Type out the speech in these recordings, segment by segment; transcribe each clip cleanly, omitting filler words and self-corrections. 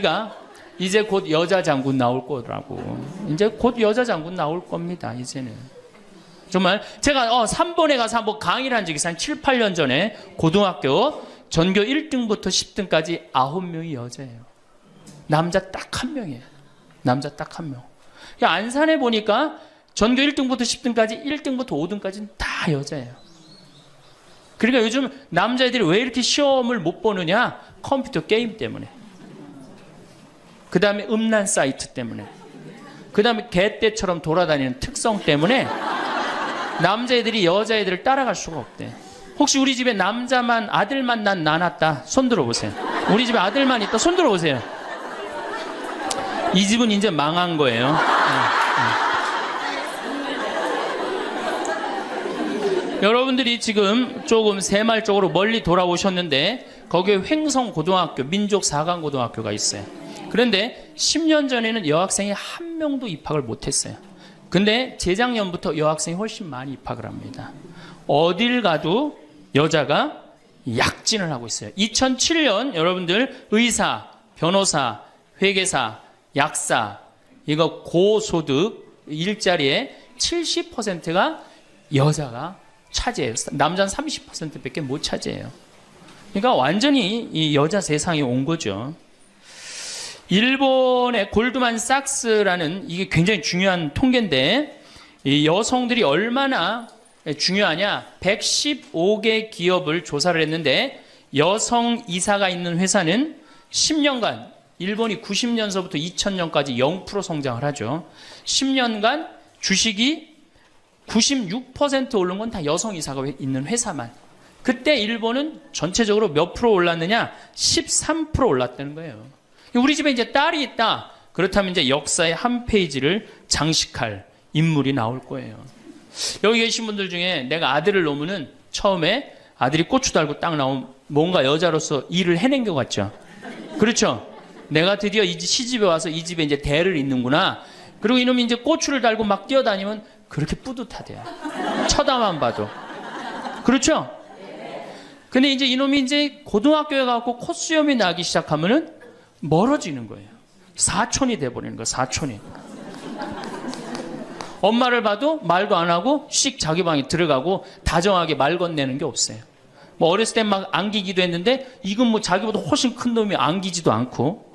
가 이제 곧 여자 장군 나올 거라고. 이제 곧 여자 장군 나올 겁니다. 이제는. 정말 제가 3번에 가서 한번 강의를 한 적이 있어요. 한 7, 8년 전에 고등학교 전교 1등부터 10등까지 9명이 여자예요. 남자 딱 한 명이에요. 남자 딱 한 명. 안산에 보니까 전교 1등부터 10등까지 1등부터 5등까지는 다 여자예요. 그러니까 요즘 남자애들이 왜 이렇게 시험을 못 보느냐? 컴퓨터 게임 때문에. 그 다음에 음란 사이트 때문에. 그 다음에 개떼처럼 돌아다니는 특성 때문에 남자애들이 여자애들을 따라갈 수가 없대. 혹시 우리 집에 남자만 아들만 난 낳았다 손 들어보세요. 우리 집에 아들만 있다 손 들어보세요. 이 집은 이제 망한 거예요. 여러분들이 지금 조금 새말적으로 멀리 돌아오셨는데 거기에 횡성고등학교, 민족4강고등학교가 있어요. 그런데 10년 전에는 여학생이 한 명도 입학을 못했어요. 근데 재작년부터 여학생이 훨씬 많이 입학을 합니다. 어딜 가도 여자가 약진을 하고 있어요. 2007년 여러분들 의사, 변호사, 회계사, 약사, 이거 고소득 일자리에 70%가 여자가 차지해요. 남자는 30%밖에 못 차지해요. 그러니까 완전히 이 여자 세상이 온 거죠. 일본의 골드만삭스라는 이게 굉장히 중요한 통계인데 이 여성들이 얼마나 중요하냐 115개 기업을 조사를 했는데 여성 이사가 있는 회사는 10년간 일본이 90년서부터 2000년까지 0% 성장을 하죠. 10년간 주식이 96% 오른 건 다 여성 이사가 있는 회사만. 그때 일본은 전체적으로 몇 프로 올랐느냐 13% 올랐다는 거예요. 우리 집에 이제 딸이 있다. 그렇다면 이제 역사의 한 페이지를 장식할 인물이 나올 거예요. 여기 계신 분들 중에 내가 아들을 놓으면은 처음에 아들이 고추 달고 딱 나오면 뭔가 여자로서 일을 해낸 것 같죠. 그렇죠. 내가 드디어 이 시집에 와서 이 집에 이제 대를 잇는구나. 그리고 이놈이 이제 고추를 달고 막 뛰어다니면 그렇게 뿌듯하대요. 쳐다만 봐도. 그렇죠. 근데 이제 이놈이 이제 고등학교에 가고 콧수염이 나기 시작하면은 멀어지는 거예요. 사촌이 돼버리는 거예요. 사촌이. 엄마를 봐도 말도 안 하고 씩 자기 방에 들어가고 다정하게 말 건네는 게 없어요. 뭐 어렸을 때 막 안기기도 했는데 이건 뭐 자기보다 훨씬 큰 놈이 안기지도 않고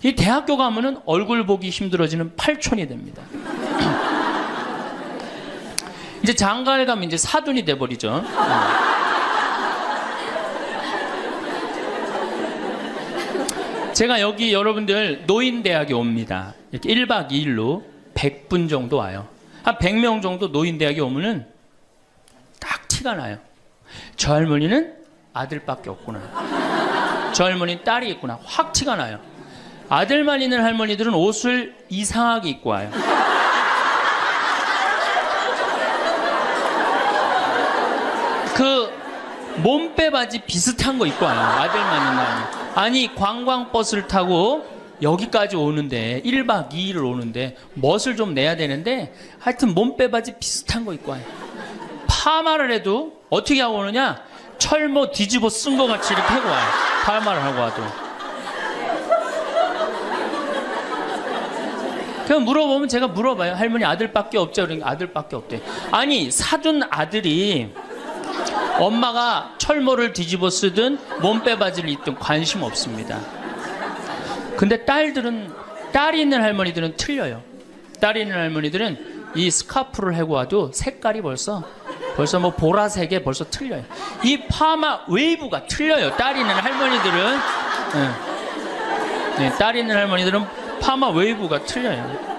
이 대학교 가면은 얼굴 보기 힘들어지는 팔촌이 됩니다. 이제 장가를 가면 이제 사돈이 돼버리죠. 제가 여기 여러분들 노인대학에 옵니다. 이렇게 1박 2일로 100분 정도 와요. 한 100명 정도 노인대학에 오면은 딱 티가 나요. 저 할머니는 아들밖에 없구나. 저 할머니는 딸이 있구나. 확 티가 나요. 아들만 있는 할머니들은 옷을 이상하게 입고 와요. 그 몸빼 바지 비슷한 거 입고 와요. 아들만 있는 할머니. 아니 관광버스를 타고 여기까지 오는데 1박 2일을 오는데 멋을 좀 내야 되는데 하여튼 몸빼바지 비슷한 거 입고 와요. 파마를 해도 어떻게 하고 오느냐 철모 뒤집어 쓴 거 같이 이렇게 하고 와요. 파마를 하고 와도. 그냥 물어보면 제가 물어봐요. 할머니 아들밖에 없죠? 그러니까 아들밖에 없대. 아니 사둔 아들이 엄마가 철모를 뒤집어 쓰든 몸빼바지를 입든 관심 없습니다. 근데 딸이 있는 할머니들은 틀려요. 딸이 있는 할머니들은 이 스카프를 하고 와도 색깔이 벌써 뭐 보라색에 벌써 틀려요. 이 파마 웨이브가 틀려요. 딸이 있는 할머니들은. 네, 딸이 있는 할머니들은 파마 웨이브가 틀려요.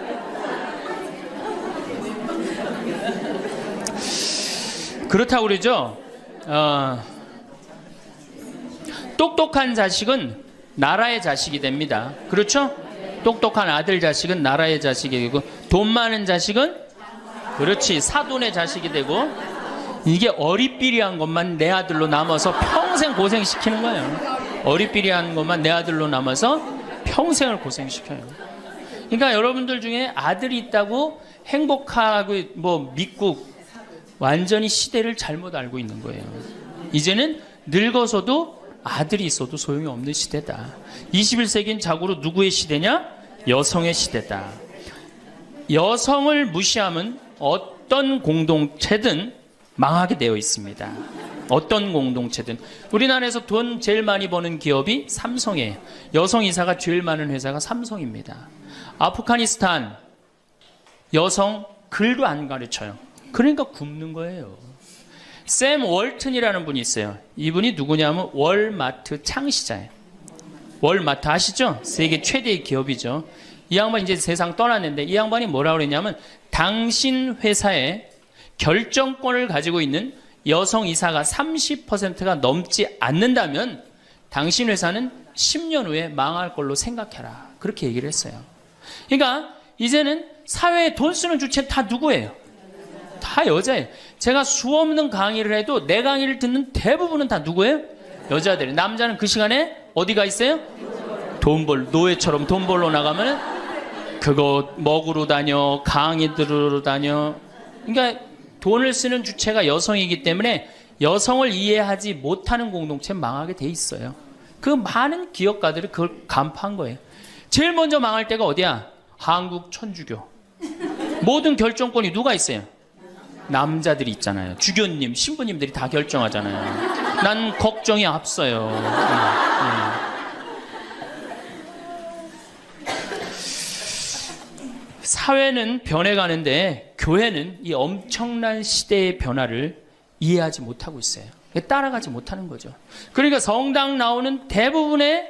그렇다고 그러죠. 똑똑한 자식은 나라의 자식이 됩니다. 그렇죠? 똑똑한 아들 자식은 나라의 자식이 되고 돈 많은 자식은 그렇지 사돈의 자식이 되고 이게 어리삐리한 것만 내 아들로 남아서 평생 고생시키는 거예요. 어리삐리한 것만 내 아들로 남아서 평생을 고생시켜요. 그러니까 여러분들 중에 아들이 있다고 행복하고 뭐 믿고 완전히 시대를 잘못 알고 있는 거예요. 이제는 늙어서도 아들이 있어도 소용이 없는 시대다. 21세기는 자고로 누구의 시대냐? 여성의 시대다. 여성을 무시하면 어떤 공동체든 망하게 되어 있습니다. 어떤 공동체든. 우리나라에서 돈 제일 많이 버는 기업이 삼성이에요. 여성 이사가 제일 많은 회사가 삼성입니다. 아프가니스탄 여성 글도 안 가르쳐요. 그러니까 굶는 거예요. 샘 월튼이라는 분이 있어요. 이분이 누구냐면 월마트 창시자예요. 월마트 아시죠? 세계 최대의 기업이죠. 이 양반이 이제 세상 떠났는데 이 양반이 뭐라고 그랬냐면 당신 회사에 결정권을 가지고 있는 여성 이사가 30%가 넘지 않는다면 당신 회사는 10년 후에 망할 걸로 생각해라. 그렇게 얘기를 했어요. 그러니까 이제는 사회에 돈 쓰는 주체는 다 누구예요? 다 여자예요. 제가 수없는 강의를 해도 내 강의를 듣는 대부분은 다 누구예요? 여자들이에요. 남자는 그 시간에 어디가 있어요? 노예처럼 돈 벌러 나가면 그거 먹으러 다녀, 강의 들으러 다녀. 그러니까 돈을 쓰는 주체가 여성이기 때문에 여성을 이해하지 못하는 공동체는 망하게 돼 있어요. 그 많은 기업가들이 그걸 간파한 거예요. 제일 먼저 망할 때가 어디야? 한국 천주교. 모든 결정권이 누가 있어요? 남자들이 있잖아요. 주교님, 신부님들이 다 결정하잖아요. 난 걱정이 앞서요. 사회는 변해가는데 교회는 이 엄청난 시대의 변화를 이해하지 못하고 있어요. 따라가지 못하는 거죠. 그러니까 성당 나오는 대부분의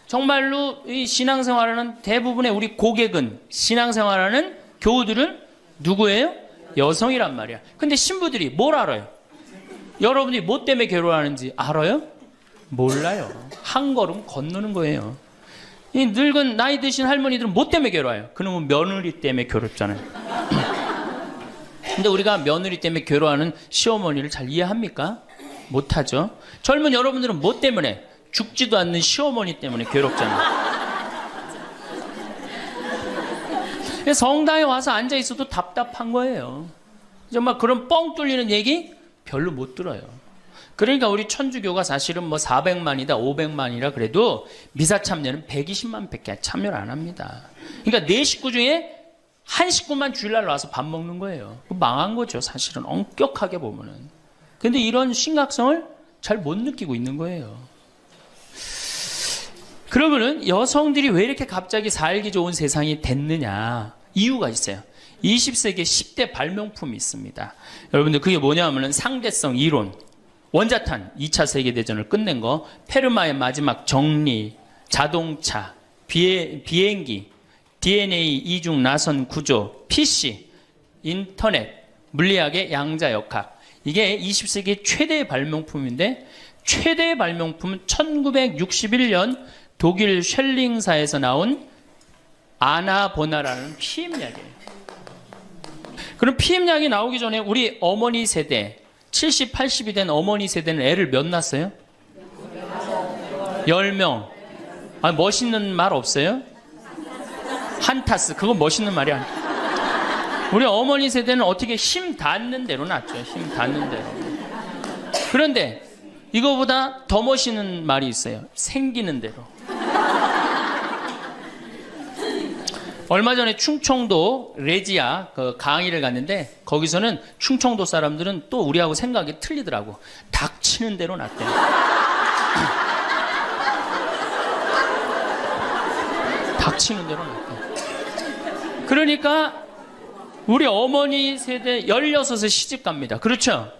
정말로 이 신앙생활하는 대부분의 우리 고객은 신앙생활하는 교우들은 누구예요? 여성이란 말이야. 근데 신부들이 뭘 알아요? 여러분이 뭐 때문에 괴로워하는지 알아요? 몰라요. 한 걸음 건너는 거예요. 이 늙은 나이 드신 할머니들은 뭐 때문에 괴로워요? 그놈은 며느리 때문에 괴롭잖아요. 근데 우리가 며느리 때문에 괴로워하는 시어머니를 잘 이해합니까? 못하죠. 젊은 여러분들은 뭐 때문에? 죽지도 않는 시어머니 때문에 괴롭잖아요. 성당에 와서 앉아 있어도 답답한 거예요. 정말 그런 뻥 뚫리는 얘기 별로 못 들어요. 그러니까 우리 천주교가 사실은 뭐 400만이다 500만이라 그래도 미사 참여는 120만 밖에 참여를 안 합니다. 그러니까 네 식구 중에 한 식구만 주일날 와서 밥 먹는 거예요. 망한 거죠. 사실은 엄격하게 보면은. 근데 이런 심각성을 잘 못 느끼고 있는 거예요. 그러면은 여성들이 왜 이렇게 갑자기 살기 좋은 세상이 됐느냐? 이유가 있어요. 20세기에 10대 발명품이 있습니다. 여러분들 그게 뭐냐면은 상대성 이론, 원자탄 2차 세계대전을 끝낸 거, 페르마의 마지막 정리, 자동차, 비행기, DNA 이중 나선 구조, PC, 인터넷, 물리학의 양자역학. 이게 20세기 최대의 발명품인데 최대의 발명품은 1961년 독일 쉘링사에서 나온 아나보나라는 피임약이에요. 그럼 피임약이 나오기 전에 우리 어머니 세대 70, 80이 된 어머니 세대는 애를 몇 낳았어요? 10명. 아, 멋있는 말 없어요? 한타스. 그건 멋있는 말이 아니야. 우리 어머니 세대는 어떻게 힘 닿는 대로 낳죠. 힘 닿는 대로. 그런데 이거보다 더 멋있는 말이 있어요. 생기는 대로. 얼마 전에 충청도 레지아 그 강의를 갔는데 거기서는 충청도 사람들은 또 우리하고 생각이 틀리더라고. 닥치는 대로 낳대. 닥치는 대로 낳대. 그러니까 우리 어머니 세대 16에 시집 갑니다. 그렇죠?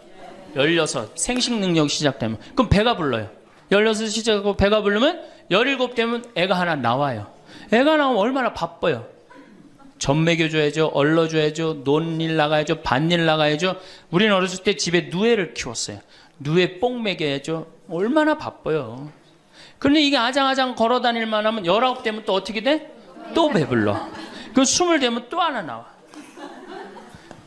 16 생식 능력 시작되면 그럼 배가 불러요. 16에 시작하고 배가 부르면 17 되면 애가 하나 나와요. 애가 나오면 얼마나 바빠요. 젖 먹여줘야죠. 얼러줘야죠. 논일 나가야죠. 밭일 나가야죠. 우리는 어렸을 때 집에 누에를 키웠어요. 누에 뽕 먹여야죠. 얼마나 바빠요. 그런데 이게 아장아장 걸어다닐만 하면 19 되면 또 어떻게 돼? 또 배불러. 그 20 되면 또 하나 나와.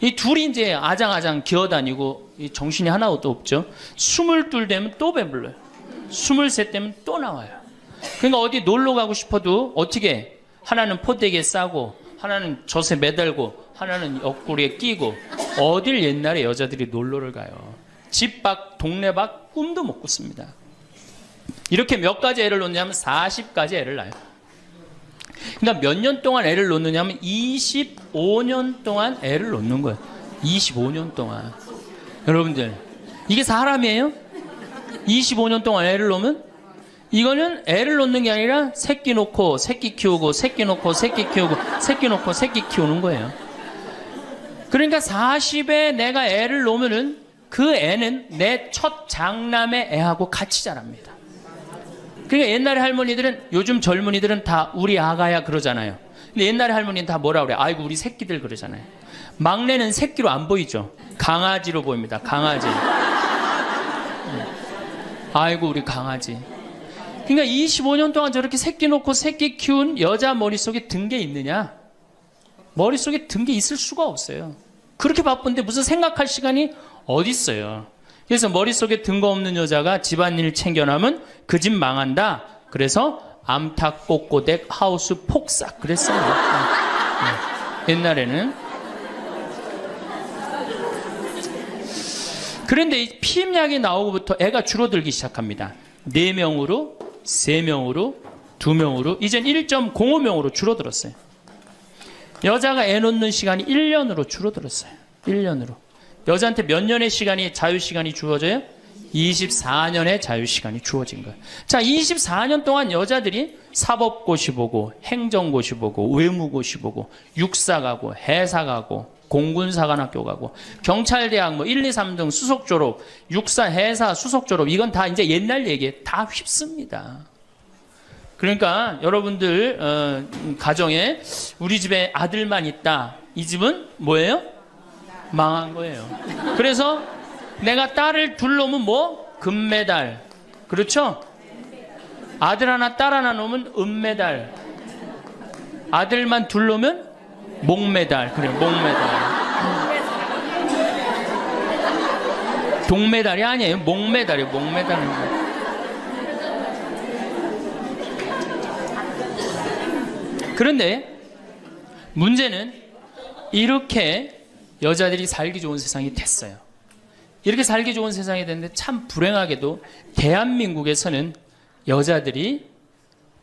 이 둘이 이제 아장아장 기어다니고 정신이 하나도 없죠. 22 되면 또 배불러요. 23 되면 또 나와요. 그러니까 어디 놀러 가고 싶어도 어떻게 하나는 포대기에 싸고 하나는 젖에 매달고 하나는 옆구리에 끼고 어딜 옛날에 여자들이 놀러를 가요. 집 밖 동네 밖 꿈도 못 꿨습니다. 이렇게 몇 가지 애를 놓냐면 40가지 애를 낳아요. 그러니까 몇 년 동안 애를 놓느냐면 25년 동안 애를 놓는 거예요. 25년 동안. 여러분들, 이게 사람이에요? 25년 동안 애를 놓으면? 이거는 애를 놓는 게 아니라 새끼 놓고 새끼 키우고 새끼 놓고 새끼 키우고 새끼 놓고 새끼 키우는 거예요. 그러니까 40에 내가 애를 놓으면은 그 애는 내 첫 장남의 애하고 같이 자랍니다. 그러니까 옛날에 할머니들은, 요즘 젊은이들은 다 우리 아가야 그러잖아요. 근데 옛날에 할머니는 다 뭐라 그래? 아이고 우리 새끼들 그러잖아요. 막내는 새끼로 안 보이죠. 강아지로 보입니다. 강아지. 아이고 우리 강아지. 그러니까 25년 동안 저렇게 새끼 놓고 새끼 키운 여자 머릿속에 든 게 있느냐? 머릿속에 든 게 있을 수가 없어요. 그렇게 바쁜데 무슨 생각할 시간이 어디 있어요. 그래서 머릿속에 든 거 없는 여자가 집안일 챙겨나면 그 집 망한다. 그래서 암탉 꼬꼬댁 하우스 폭삭 그랬어요. 옛날에는. 그런데 이 피임약이 나오고부터 애가 줄어들기 시작합니다. 4명으로 3명으로 2명으로 이젠 1.05명으로 줄어들었어요. 여자가 애 놓는 시간이 1년으로 줄어들었어요. 1년으로. 여자한테 몇 년의 시간이, 자유시간이 주어져요? 24년의 자유시간이 주어진 거예요. 자, 24년 동안 여자들이 사법고시 보고, 행정고시 보고, 외무고시 보고, 육사 가고, 해사 가고, 공군사관학교 가고, 경찰대학 뭐 1, 2, 3등 수석 졸업, 육사, 해사, 수석 졸업, 이건 다 이제 옛날 얘기에 다 휩습니다. 그러니까 여러분들 가정에 우리 집에 아들만 있다. 이 집은 뭐예요? 망한 거예요. 그래서 내가 딸을 둘 놓으면 뭐? 금메달. 그렇죠? 아들 하나 딸 하나 놓으면 은메달. 아들만 둘 놓으면 목메달. 그래요. 목메달. 동메달이 아니에요. 목메달이에요. 목메달은. 그런데 문제는 이렇게 여자들이 살기 좋은 세상이 됐어요. 이렇게 살기 좋은 세상이 됐는데 참 불행하게도 대한민국에서는 여자들이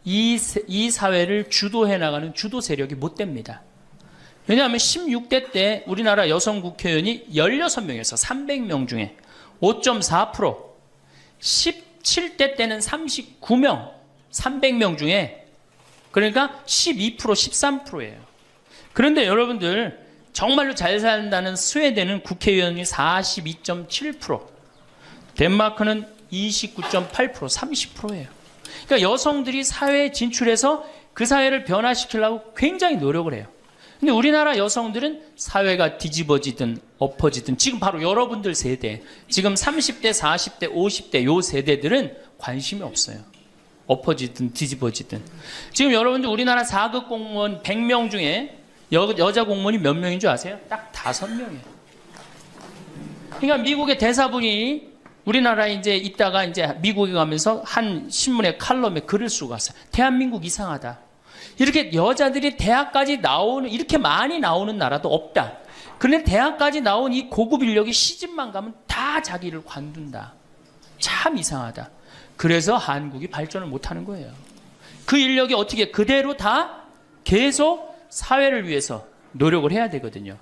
이 사회를 주도해 나가는 주도 세력이 못 됩니다. 왜냐하면 16대 때 우리나라 여성 국회의원이 16명에서 300명 중에 5.4%, 17대 때는 39명, 300명 중에 그러니까 12%, 13%예요. 그런데 여러분들 정말로 잘 산다는 스웨덴은 국회의원이 42.7%, 덴마크는 29.8%, 30%예요. 그러니까 여성들이 사회에 진출해서 그 사회를 변화시키려고 굉장히 노력을 해요. 근데 우리나라 여성들은 사회가 뒤집어지든 엎어지든 지금 바로 여러분들 세대, 지금 30대, 40대, 50대 요 세대들은 관심이 없어요. 엎어지든 뒤집어지든. 지금 여러분들 우리나라 4급 공무원 100명 중에 여자 공무원이 몇 명인 줄 아세요? 딱 5명이에요. 그러니까 미국의 대사분이 우리나라에 이제 있다가 이제 미국에 가면서 한 신문의 칼럼에 글을 쓰고 갔어요. 대한민국 이상하다. 이렇게 여자들이 대학까지 나오는, 이렇게 많이 나오는 나라도 없다. 그런데 대학까지 나온 이 고급 인력이 시집만 가면 다 자기를 관둔다. 참 이상하다. 그래서 한국이 발전을 못하는 거예요. 그 인력이 어떻게 그대로 다 계속 사회를 위해서 노력을 해야 되거든요.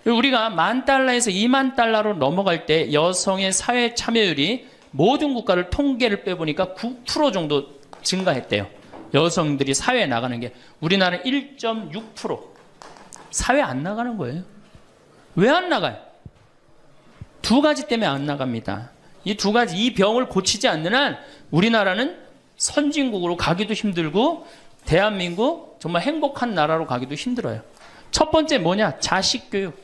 우리가 $10,000에서 $20,000로 넘어갈 때 여성의 사회 참여율이 모든 국가를 통계를 빼보니까 9% 정도 증가했대요. 여성들이 사회에 나가는 게. 우리나라는 1.6%. 사회 안 나가는 거예요. 왜 안 나가요? 2가지 때문에 안 나갑니다. 이 2가지, 이 병을 고치지 않는 한 우리나라는 선진국으로 가기도 힘들고 대한민국 정말 행복한 나라로 가기도 힘들어요. 첫 번째 뭐냐? 자식 교육.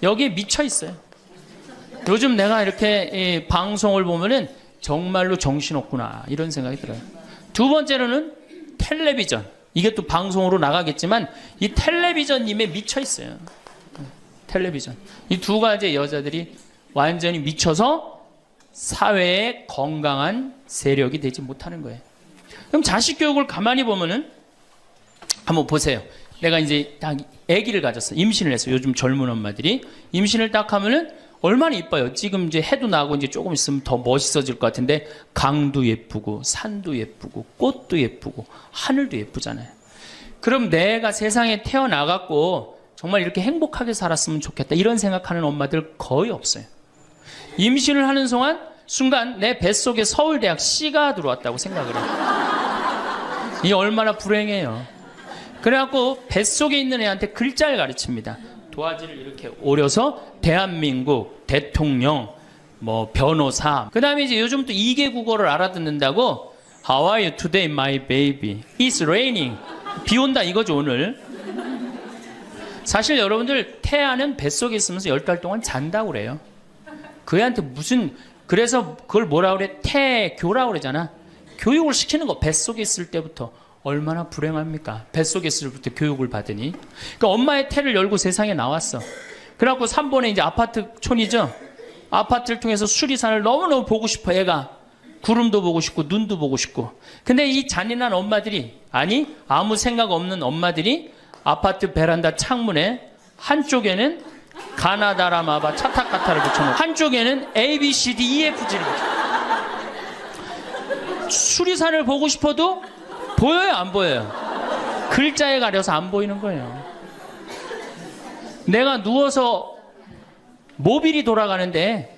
여기에 미쳐 있어요. 요즘 내가 이렇게 방송을 보면은 정말로 정신없구나 이런 생각이 들어요. 두 번째로는 텔레비전. 이게 또 방송으로 나가겠지만 이 텔레비전님에 미쳐 있어요. 텔레비전. 이 2가지 여자들이 완전히 미쳐서 사회에 건강한 세력이 되지 못하는 거예요. 그럼 자식 교육을 가만히 보면은 한번 보세요. 내가 이제 딱 아기를 가졌어. 임신을 했어. 요즘 젊은 엄마들이 임신을 딱 하면은 얼마나 이뻐요. 지금 이제 해도 나고 이제 조금 있으면 더 멋있어질 것 같은데 강도 예쁘고 산도 예쁘고 꽃도 예쁘고 하늘도 예쁘잖아요. 그럼 내가 세상에 태어나갖고 정말 이렇게 행복하게 살았으면 좋겠다 이런 생각하는 엄마들 거의 없어요. 임신을 하는 순간 내 뱃속에 서울대학 C가 들어왔다고 생각을 해요. 이 얼마나 불행해요. 그래갖고 뱃속에 있는 애한테 글자를 가르칩니다. 도화지를 이렇게 오려서 대한민국, 대통령, 뭐 변호사. 그 다음에 이제 요즘 또 2개 국어를 알아듣는다고 How are you today, my baby? It's raining. 비 온다 이거죠 오늘. 사실 여러분들 태아는 뱃속에 있으면서 10달 동안 잔다고 그래요. 그 애한테 그래서 그걸 뭐라 그래? 태교라고 그러잖아. 교육을 시키는 거 뱃속에 있을 때부터. 얼마나 불행합니까? 뱃속에 있을 때부터 교육을 받으니. 그러니까 엄마의 태를 열고 세상에 나왔어. 그래갖고 3번에 이제 아파트촌이죠. 아파트를 통해서 수리산을 너무너무 보고 싶어 애가. 구름도 보고 싶고 눈도 보고 싶고. 근데 이 잔인한 엄마들이 아무 생각 없는 엄마들이 아파트 베란다 창문에 한쪽에는 가나다라마바 차타카타를 붙여놓고 한쪽에는 ABCDEFG를 붙여놓고 수리산을 보고 싶어도 보여요 안 보여요? 글자에 가려서 안 보이는 거예요. 내가 누워서 모빌이 돌아가는데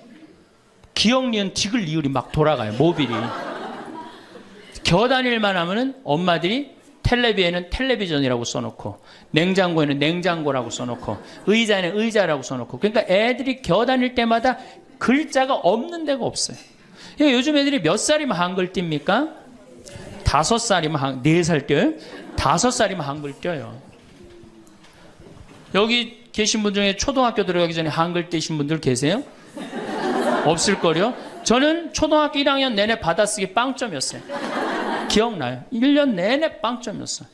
기억 니은 디귿 리을이 막 돌아가요. 모빌이 겨다닐만 하면은 엄마들이 텔레비에는 텔레비전이라고 써놓고 냉장고에는 냉장고라고 써놓고 의자에는 의자라고 써놓고. 그러니까 애들이 겨다닐 때마다 글자가 없는 데가 없어요. 그러니까 요즘 애들이 몇 살이면 한글 띱니까? 5살이면 4살 띄어요? 5살이면 한글 띄어요. 여기 계신 분 중에 초등학교 들어가기 전에 한글 띄신 분들 계세요? 없을걸요? 저는 초등학교 1학년 내내 받아쓰기 빵점이었어요. 기억나요? 1년 내내 빵점이었어요.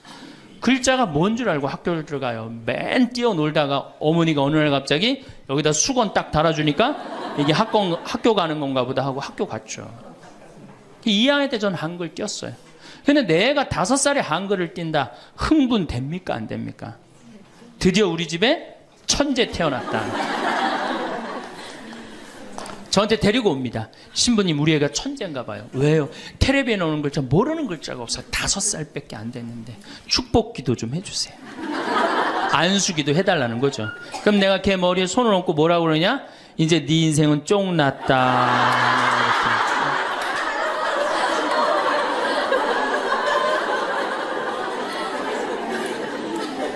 글자가 뭔 줄 알고 학교를 들어가요. 맨 뛰어놀다가 어머니가 어느 날 갑자기 여기다 수건 딱 달아주니까 이게 학교 가는 건가 보다 하고 학교 갔죠. 2학년 때 전 한글 띄었어요. 근데 내가 5살에 한글을 띈다. 흥분됩니까? 안 됩니까? 드디어 우리 집에 천재 태어났다. 저한테 데리고 옵니다. 신부님 우리 애가 천재인가 봐요. 왜요? 텔레비에 나오는 글자 모르는 글자가 없어요. 5살밖에 안 됐는데 축복기도 좀 해주세요. 안수기도 해달라는 거죠. 그럼 내가 걔 머리에 손을 얹고 뭐라고 그러냐? 이제 네 인생은 쫑났다.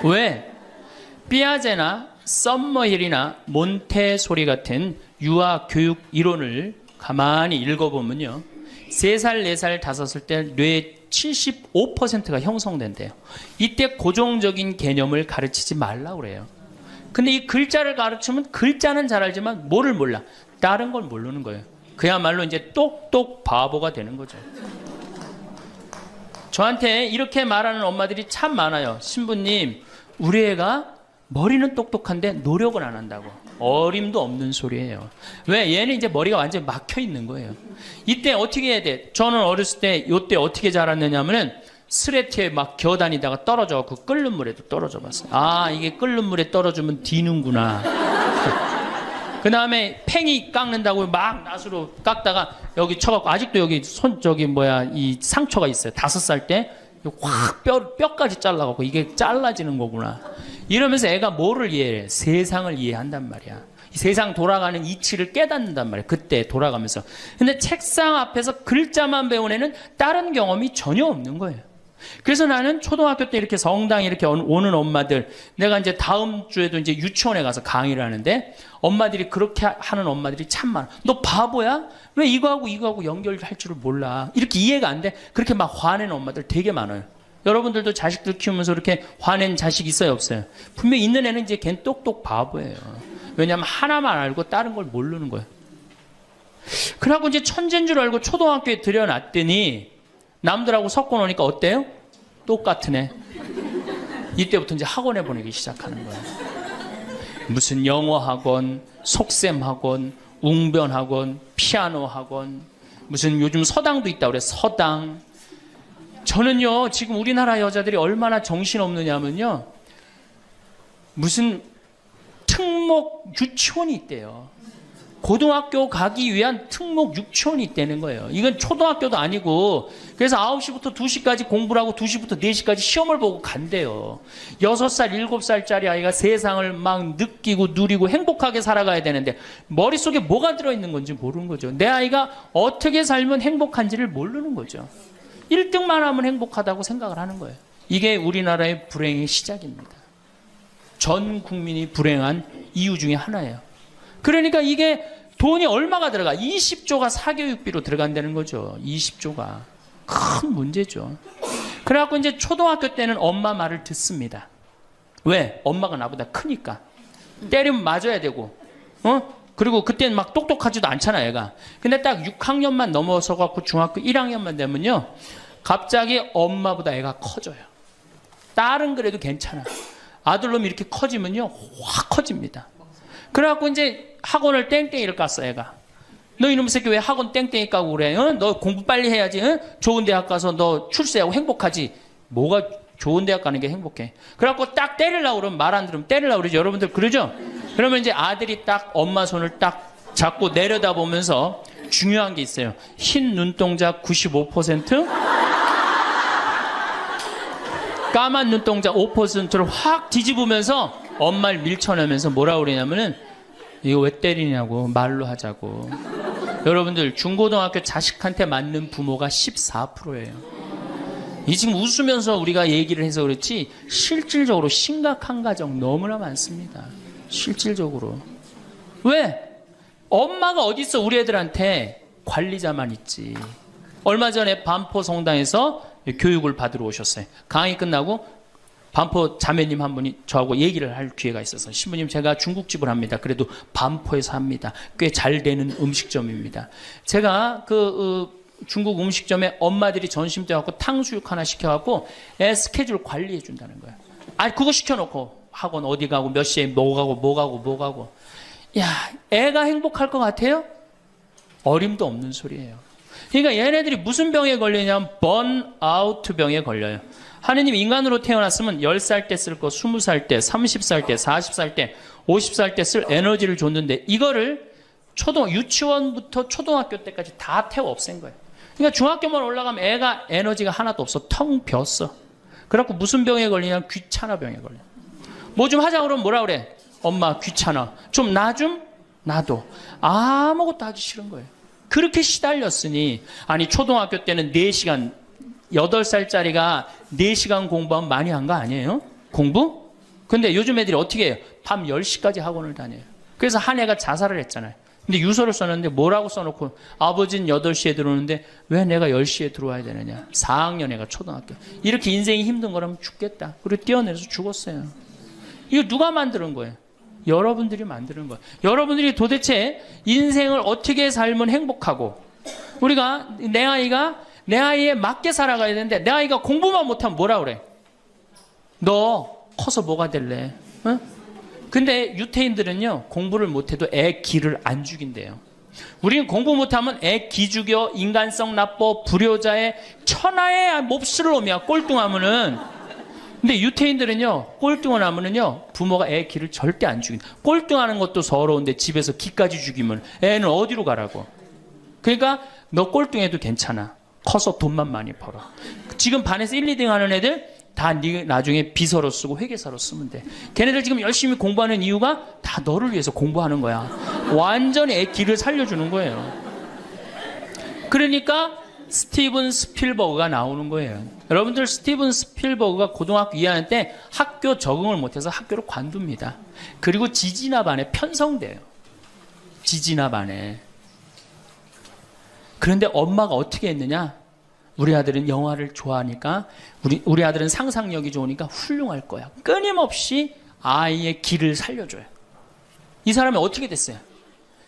왜? 삐아제나 썸머힐이나 몬테소리 같은 유아 교육 이론을 가만히 읽어보면요. 3살, 4살, 5살 때 뇌의 75%가 형성된대요. 이때 고정적인 개념을 가르치지 말라고 그래요. 근데 이 글자를 가르치면 글자는 잘 알지만 뭐를 몰라? 다른 걸 모르는 거예요. 그야말로 이제 똑똑 바보가 되는 거죠. 저한테 이렇게 말하는 엄마들이 참 많아요. 신부님, 우리 애가 머리는 똑똑한데 노력은 안 한다고. 어림도 없는 소리예요. 왜? 얘는 이제 머리가 완전히 막혀 있는 거예요. 이때 어떻게 해야 돼? 저는 어렸을 때 이때 어떻게 자랐느냐면은 스레트에 막 겨다니다가 떨어져갖고 끓는 물에도 떨어져 봤어요. 아, 이게 끓는 물에 떨어지면 디는구나. 그 다음에 팽이 깎는다고 막 낫으로 깎다가 여기 쳐갖고 아직도 여기 이 상처가 있어요. 5살 때 확 뼈까지 잘라갖고 이게 잘라지는 거구나. 이러면서 애가 뭐를 이해해? 세상을 이해한단 말이야. 세상 돌아가는 이치를 깨닫는단 말이야. 그때 돌아가면서. 근데 책상 앞에서 글자만 배운 애는 다른 경험이 전혀 없는 거예요. 그래서 나는 초등학교 때 이렇게 성당에 이렇게 오는 엄마들, 내가 이제 다음 주에도 이제 유치원에 가서 강의를 하는데 엄마들이 그렇게 하는 엄마들이 참 많아. 너 바보야? 왜 이거하고 연결할 줄을 몰라? 이렇게 이해가 안 돼? 그렇게 막 화내는 엄마들 되게 많아요. 여러분들도 자식들 키우면서 이렇게 화낸 자식 있어요, 없어요? 분명히 있는 애는 이제 걔는 똑똑 바보예요. 왜냐하면 하나만 알고 다른 걸 모르는 거예요. 그러고 이제 천재인 줄 알고 초등학교에 들여놨더니 남들하고 섞어 놓으니까 어때요? 똑같은 애. 이때부터 이제 학원에 보내기 시작하는 거예요. 무슨 영어 학원, 속셈 학원, 웅변 학원, 피아노 학원, 무슨 요즘 서당도 있다고 그래. 서당. 저는요, 지금 우리나라 여자들이 얼마나 정신없느냐면요, 무슨 특목 유치원이 있대요. 고등학교 가기 위한 특목 유치원이 있다는 거예요. 이건 초등학교도 아니고, 그래서 9시부터 2시까지 공부를 하고 2시부터 4시까지 시험을 보고 간대요. 6살, 7살짜리 아이가 세상을 막 느끼고 누리고 행복하게 살아가야 되는데 머릿속에 뭐가 들어있는 건지 모르는 거죠. 내 아이가 어떻게 살면 행복한지를 모르는 거죠. 1등만 하면 행복하다고 생각을 하는 거예요. 이게 우리나라의 불행의 시작입니다. 전 국민이 불행한 이유 중에 하나예요. 그러니까 이게 돈이 얼마가 들어가? 20조가 사교육비로 들어간다는 거죠. 20조가. 큰 문제죠. 그래갖고 이제 초등학교 때는 엄마 말을 듣습니다. 왜? 엄마가 나보다 크니까. 때리면 맞아야 되고, 그리고 그때는 막 똑똑하지도 않잖아, 얘가. 근데 딱 6학년만 넘어서 갖고 중학교 1학년만 되면요. 갑자기 엄마보다 애가 커져요. 딸은 그래도 괜찮아. 아들놈이 이렇게 커지면요. 확 커집니다. 그래갖고 이제 학원을 땡땡이를 깠어, 애가. 너 이놈의 새끼 왜 학원 땡땡이 까고 그래? 너 공부 빨리 해야지. 좋은 대학 가서 너 출세하고 행복하지. 뭐가 좋은 대학 가는 게 행복해. 그래갖고 딱 때리려고 그러면 말 안 들으면 때리려고 그러죠. 여러분들 그러죠? 그러면 이제 아들이 딱 엄마 손을 딱 잡고 내려다보면서 중요한 게 있어요. 흰 눈동자 95%? 까만 눈동자 5%를 확 뒤집으면서 엄마를 밀쳐내면서 뭐라 그러냐면은 이거 왜 때리냐고 말로 하자고. 여러분들 중고등학교 자식한테 맞는 부모가 14%예요. 이 지금 웃으면서 우리가 얘기를 해서 그렇지 실질적으로 심각한 가정 너무나 많습니다. 실질적으로. 왜? 엄마가 어디 있어 우리 애들한테 관리자만 있지. 얼마 전에 반포 성당에서 교육을 받으러 오셨어요. 강의 끝나고 반포 자매님 한 분이 저하고 얘기를 할 기회가 있어서 신부님 제가 중국집을 합니다. 그래도 반포에서 합니다. 꽤 잘 되는 음식점입니다. 제가 중국 음식점에 엄마들이 점심 때 갖고 탕수육 하나 시켜갖고 애 스케줄 관리해 준다는 거예요. 아니 그거 시켜놓고 학원 어디 가고 몇 시에 뭐 가고 야 애가 행복할 것 같아요? 어림도 없는 소리예요. 그러니까 얘네들이 무슨 병에 걸리냐면 번아웃 병에 걸려요. 하느님 인간으로 태어났으면 10살 때 쓸 거 20살 때, 30살 때, 40살 때, 50살 때 쓸 에너지를 줬는데 이거를 유치원부터 초등학교 때까지 다 태워 없앤 거예요. 그러니까 중학교만 올라가면 애가 에너지가 하나도 없어. 텅 비었어. 그래갖고 무슨 병에 걸리냐면 귀찮아 병에 걸려. 뭐 좀 하자 그러면 뭐라 그래? 엄마 귀찮아. 좀 나 좀? 나도. 아무것도 하기 싫은 거예요. 그렇게 시달렸으니 아니 초등학교 때는 4시간 8살짜리가 4시간 공부하면 많이 한 거 아니에요? 공부? 근데 요즘 애들이 어떻게 해요? 밤 10시까지 학원을 다녀요. 그래서 한 애가 자살을 했잖아요. 근데 유서를 썼는데 뭐라고 써놓고 아버지는 8시에 들어오는데 왜 내가 10시에 들어와야 되느냐. 4학년 애가 초등학교. 이렇게 인생이 힘든 거라면 죽겠다. 그리고 뛰어내려서 죽었어요. 이거 누가 만드는 거예요? 여러분들이 만드는 거예요. 여러분들이 도대체 인생을 어떻게 살면 행복하고 우리가 내 아이에 맞게 살아가야 되는데 내 아이가 공부만 못하면 뭐라 그래? 너 커서 뭐가 될래? 응? 근데 유태인들은요 공부를 못해도 애 기를 안 죽인대요. 우리는 공부 못하면 애 기 죽여 인간성 나빠 불효자의 천하의 몹쓸 놈이야 꼴뚱하면은. 근데 유태인들은요 꼴뚱을 하면은요 부모가 애 기를 절대 안 죽인. 꼴뚱하는 것도 서러운데 집에서 기까지 죽이면 애는 어디로 가라고. 그러니까 너 꼴뚱해도 괜찮아. 커서 돈만 많이 벌어. 지금 반에서 1, 2등 하는 애들 다 나중에 비서로 쓰고 회계사로 쓰면 돼. 걔네들 지금 열심히 공부하는 이유가 다 너를 위해서 공부하는 거야. 완전히 애 기를 살려주는 거예요. 그러니까 스티븐 스필버그가 나오는 거예요. 여러분들 스티븐 스필버그가 고등학교 2학년 때 학교 적응을 못해서 학교를 관둡니다. 그리고 지지나 반에 편성돼요. 지지나 반에. 그런데 엄마가 어떻게 했느냐? 우리 아들은 영화를 좋아하니까 우리 아들은 상상력이 좋으니까 훌륭할 거야. 끊임없이 아이의 길을 살려줘요. 이 사람이 어떻게 됐어요?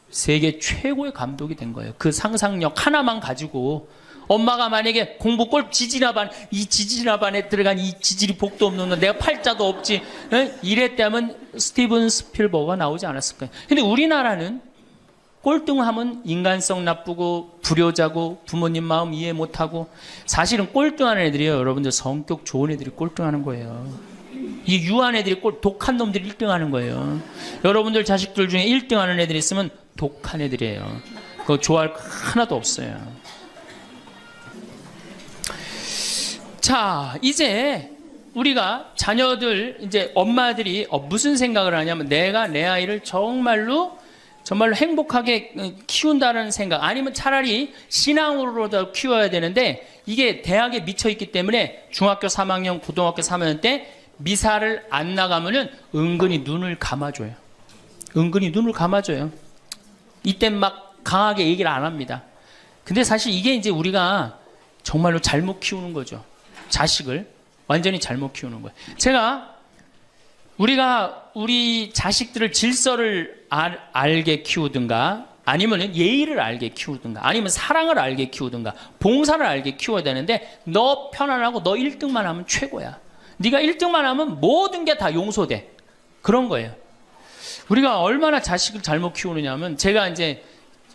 세계 최고의 감독이 된 거예요. 그 상상력 하나만 가지고 엄마가 만약에 공부 꼴 지지나반 이 지지나반에 들어간 이 지질이 복도 없는 건 내가 팔자도 없지 이랬다면 스티븐 스필버그가 나오지 않았을 거예요. 근데 우리나라는 꼴등하면 인간성 나쁘고 불효자고 부모님 마음 이해 못하고 사실은 꼴등하는 애들이요. 여러분들 성격 좋은 애들이 꼴등하는 거예요. 이 유한 애들이 꼭 독한 놈들이 1등 하는 거예요. 여러분들 자식들 중에 1등 하는 애들이 있으면 독한 애들이에요. 그거 좋아할 거 하나도 없어요. 자, 이제 우리가 자녀들, 이제 엄마들이 무슨 생각을 하냐면 내가 내 아이를 정말로 행복하게 키운다는 생각, 아니면 차라리 신앙으로도 키워야 되는데 이게 대학에 미쳐 있기 때문에 중학교 3학년, 고등학교 3학년 때 미사를 안 나가면은 은근히 눈을 감아줘요. 은근히 눈을 감아줘요. 이땐 막 강하게 얘기를 안 합니다. 근데 사실 이게 이제 우리가 정말로 잘못 키우는 거죠. 자식을 완전히 잘못 키우는 거예요. 우리가 우리 자식들을 질서를 알게 키우든가, 아니면 예의를 알게 키우든가, 아니면 사랑을 알게 키우든가, 봉사를 알게 키워야 되는데 너 편안하고 너 1등만 하면 최고야. 네가 1등만 하면 모든 게 다 용서돼. 그런 거예요. 우리가 얼마나 자식을 잘못 키우느냐 하면, 제가 이제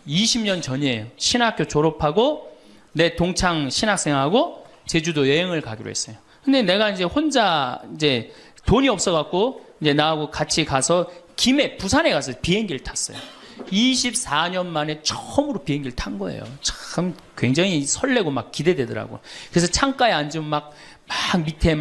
20년 전이에요. 신학교 졸업하고 내 동창 신학생하고 제주도 여행을 가기로 했어요. 근데 내가 이제 혼자 이제 돈이 없어갖고 이제 나하고 같이 가서 부산에 가서 비행기를 탔어요. 24년 만에 처음으로 비행기를 탄 거예요. 참 굉장히 설레고 막 기대되더라고. 그래서 창가에 앉으면 막 밑에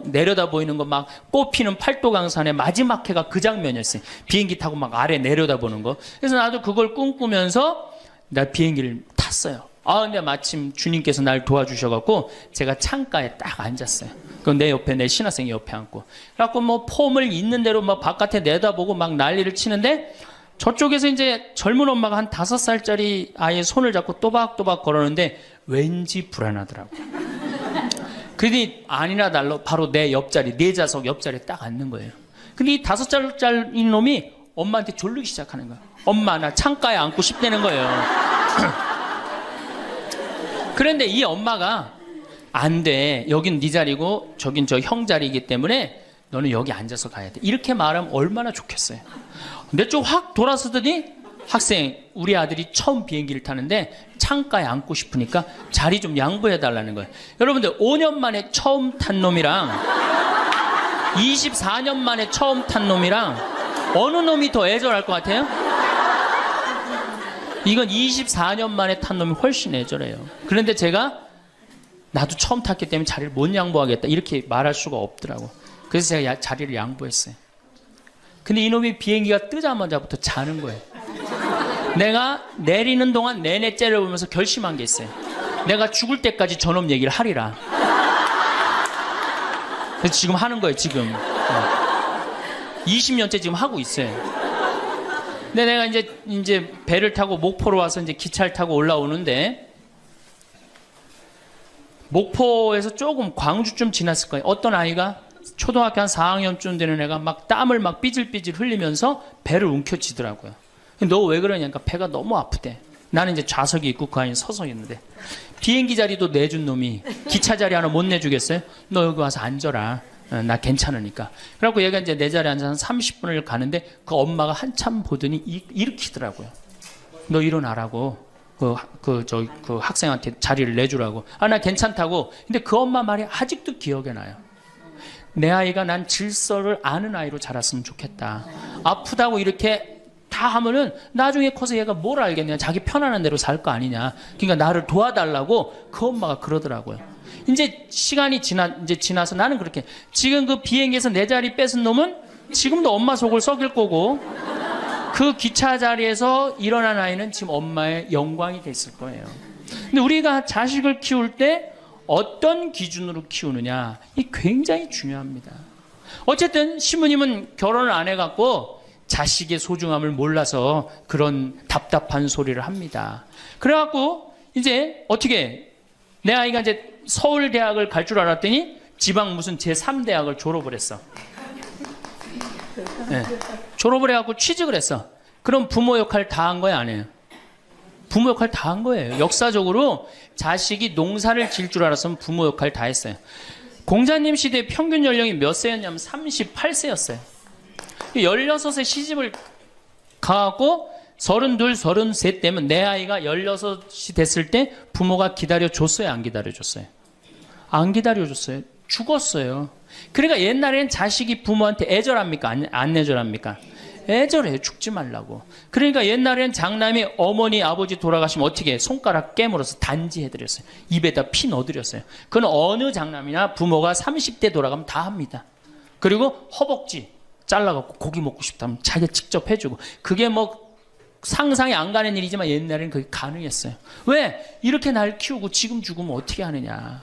내려다 보이는 거 막 꽃피는 팔도강산의 마지막 해가 그 장면이었어요. 비행기 타고 막 아래 내려다 보는 거. 그래서 나도 그걸 꿈꾸면서 나 비행기를 탔어요. 근데 마침 주님께서 날 도와주셔갖고 제가 창가에 딱 앉았어요. 그럼 내 옆에 내 신학생이 옆에 앉고. 그래갖고 폼을 있는 대로 바깥에 내다보고 막 난리를 치는데, 저쪽에서 이제 젊은 엄마가 한 5살짜리 아이의 손을 잡고 또박또박 걸었는데 왠지 불안하더라고. 그러더니 아니나 달라 바로 내 옆자리, 내 좌석 옆자리에 딱 앉는 거예요. 근데 이 5살짜리 놈이 엄마한테 졸르기 시작하는 거야. 엄마, 나 창가에 앉고 싶다는 거예요. 그런데 이 엄마가 안 돼. 여긴 네 자리고 저긴 저 형 자리이기 때문에 너는 여기 앉아서 가야 돼. 이렇게 말하면 얼마나 좋겠어요. 내 쪽 확 돌아서더니, 학생, 우리 아들이 처음 비행기를 타는데 창가에 앉고 싶으니까 자리 좀 양보해 달라는 거예요. 여러분들 5년 만에 처음 탄 놈이랑 24년 만에 처음 탄 놈이랑 어느 놈이 더 애절할 것 같아요? 이건 24년 만에 탄 놈이 훨씬 애절해요. 그런데 제가 나도 처음 탔기 때문에 자리를 못 양보하겠다 이렇게 말할 수가 없더라고. 그래서 제가 자리를 양보했어요. 근데 이놈이 비행기가 뜨자마자부터 자는 거예요. 내가 내리는 동안 내내 째려보면서 결심한 게 있어요. 내가 죽을 때까지 저놈 얘기를 하리라. 그래서 지금 하는 거예요. 지금 20년째 지금 하고 있어요. 근데 내가 이제 배를 타고 목포로 와서 이제 기차를 타고 올라오는데, 목포에서 조금 광주쯤 지났을 거예요. 어떤 아이가 초등학교 한 4학년쯤 되는 애가 막 땀을 막 삐질삐질 흘리면서 배를 움켜쥐더라고요. 너 왜 그러냐니까 배가 너무 아프대. 나는 이제 좌석이 있고 그 아이는 서서 있는데, 비행기 자리도 내준 놈이 기차 자리 하나 못 내주겠어요? 너 여기 와서 앉아라. 나 괜찮으니까. 그래갖고 얘가 이제 내 자리에 앉아서 30분을 가는데 그 엄마가 한참 보더니 일으키더라고요. 너 일어나라고. 그 학생한테 자리를 내주라고. 나 괜찮다고. 근데 그 엄마 말이 아직도 기억에 나요. 내 아이가 난 질서를 아는 아이로 자랐으면 좋겠다. 아프다고 이렇게 다 하면은 나중에 커서 얘가 뭘 알겠냐. 자기 편안한 대로 살 거 아니냐. 그러니까 나를 도와달라고 그 엄마가 그러더라고요. 이제 시간이 지나서 나는 그렇게, 지금 그 비행기에서 내 자리 뺏은 놈은 지금도 엄마 속을 썩일 거고, 그 기차 자리에서 일어난 아이는 지금 엄마의 영광이 됐을 거예요. 근데 우리가 자식을 키울 때 어떤 기준으로 키우느냐, 이 굉장히 중요합니다. 어쨌든 신부님은 결혼을 안 해갖고 자식의 소중함을 몰라서 그런 답답한 소리를 합니다. 그래갖고 이제 어떻게, 내 아이가 이제 서울대학을 갈 줄 알았더니 지방 무슨 제3대학을 졸업을 했어. 네. 졸업을 해갖고 취직을 했어. 그럼 부모 역할 다 한 거야, 안 해요? 부모 역할 다 한 거예요. 역사적으로 자식이 농사를 지을 줄 알았으면 부모 역할 다 했어요. 공자님 시대 평균 연령이 몇 세였냐면 38세였어요. 16에 시집을 가갖고 32, 33 때면 내 아이가 16이 됐을 때 부모가 기다려줬어요, 안 기다려줬어요? 안 기다려줬어요. 죽었어요. 그러니까 옛날에는 자식이 부모한테 애절합니까? 안 애절합니까? 애절해요. 죽지 말라고. 그러니까 옛날엔 장남이 어머니 아버지 돌아가시면 어떻게 해? 손가락 깨물어서 단지해드렸어요. 입에다 피 넣어드렸어요. 그건 어느 장남이나 부모가 30대 돌아가면 다 합니다. 그리고 허벅지 잘라갖고 고기 먹고 싶다면 자기가 직접 해주고, 그게 뭐 상상이 안 가는 일이지만 옛날에는 그게 가능했어요. 왜? 이렇게 날 키우고 지금 죽으면 어떻게 하느냐.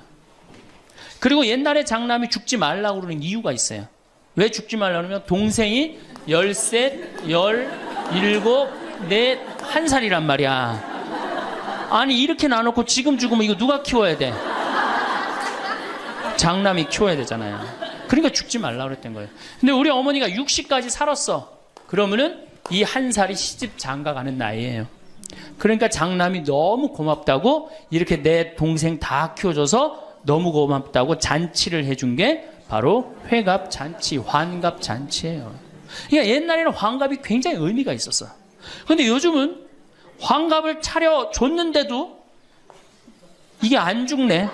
그리고 옛날에 장남이 죽지 말라고 그러는 이유가 있어요. 왜 죽지 말라고 그러면 동생이 13, 17, 4, 1살이란 말이야. 아니 이렇게 나눠놓고 지금 죽으면 이거 누가 키워야 돼? 장남이 키워야 되잖아요. 그러니까 죽지 말라고 그랬던 거예요. 근데 우리 어머니가 60까지 살았어. 그러면은 이 1살이 시집 장가 가는 나이예요. 그러니까 장남이 너무 고맙다고 이렇게 내 동생 다 키워줘서 너무 고맙다고 잔치를 해준 게 바로 회갑잔치, 환갑잔치예요. 그러니까 옛날에는 환갑이 굉장히 의미가 있었어. 근데 요즘은 환갑을 차려줬는데도 이게 안 죽네.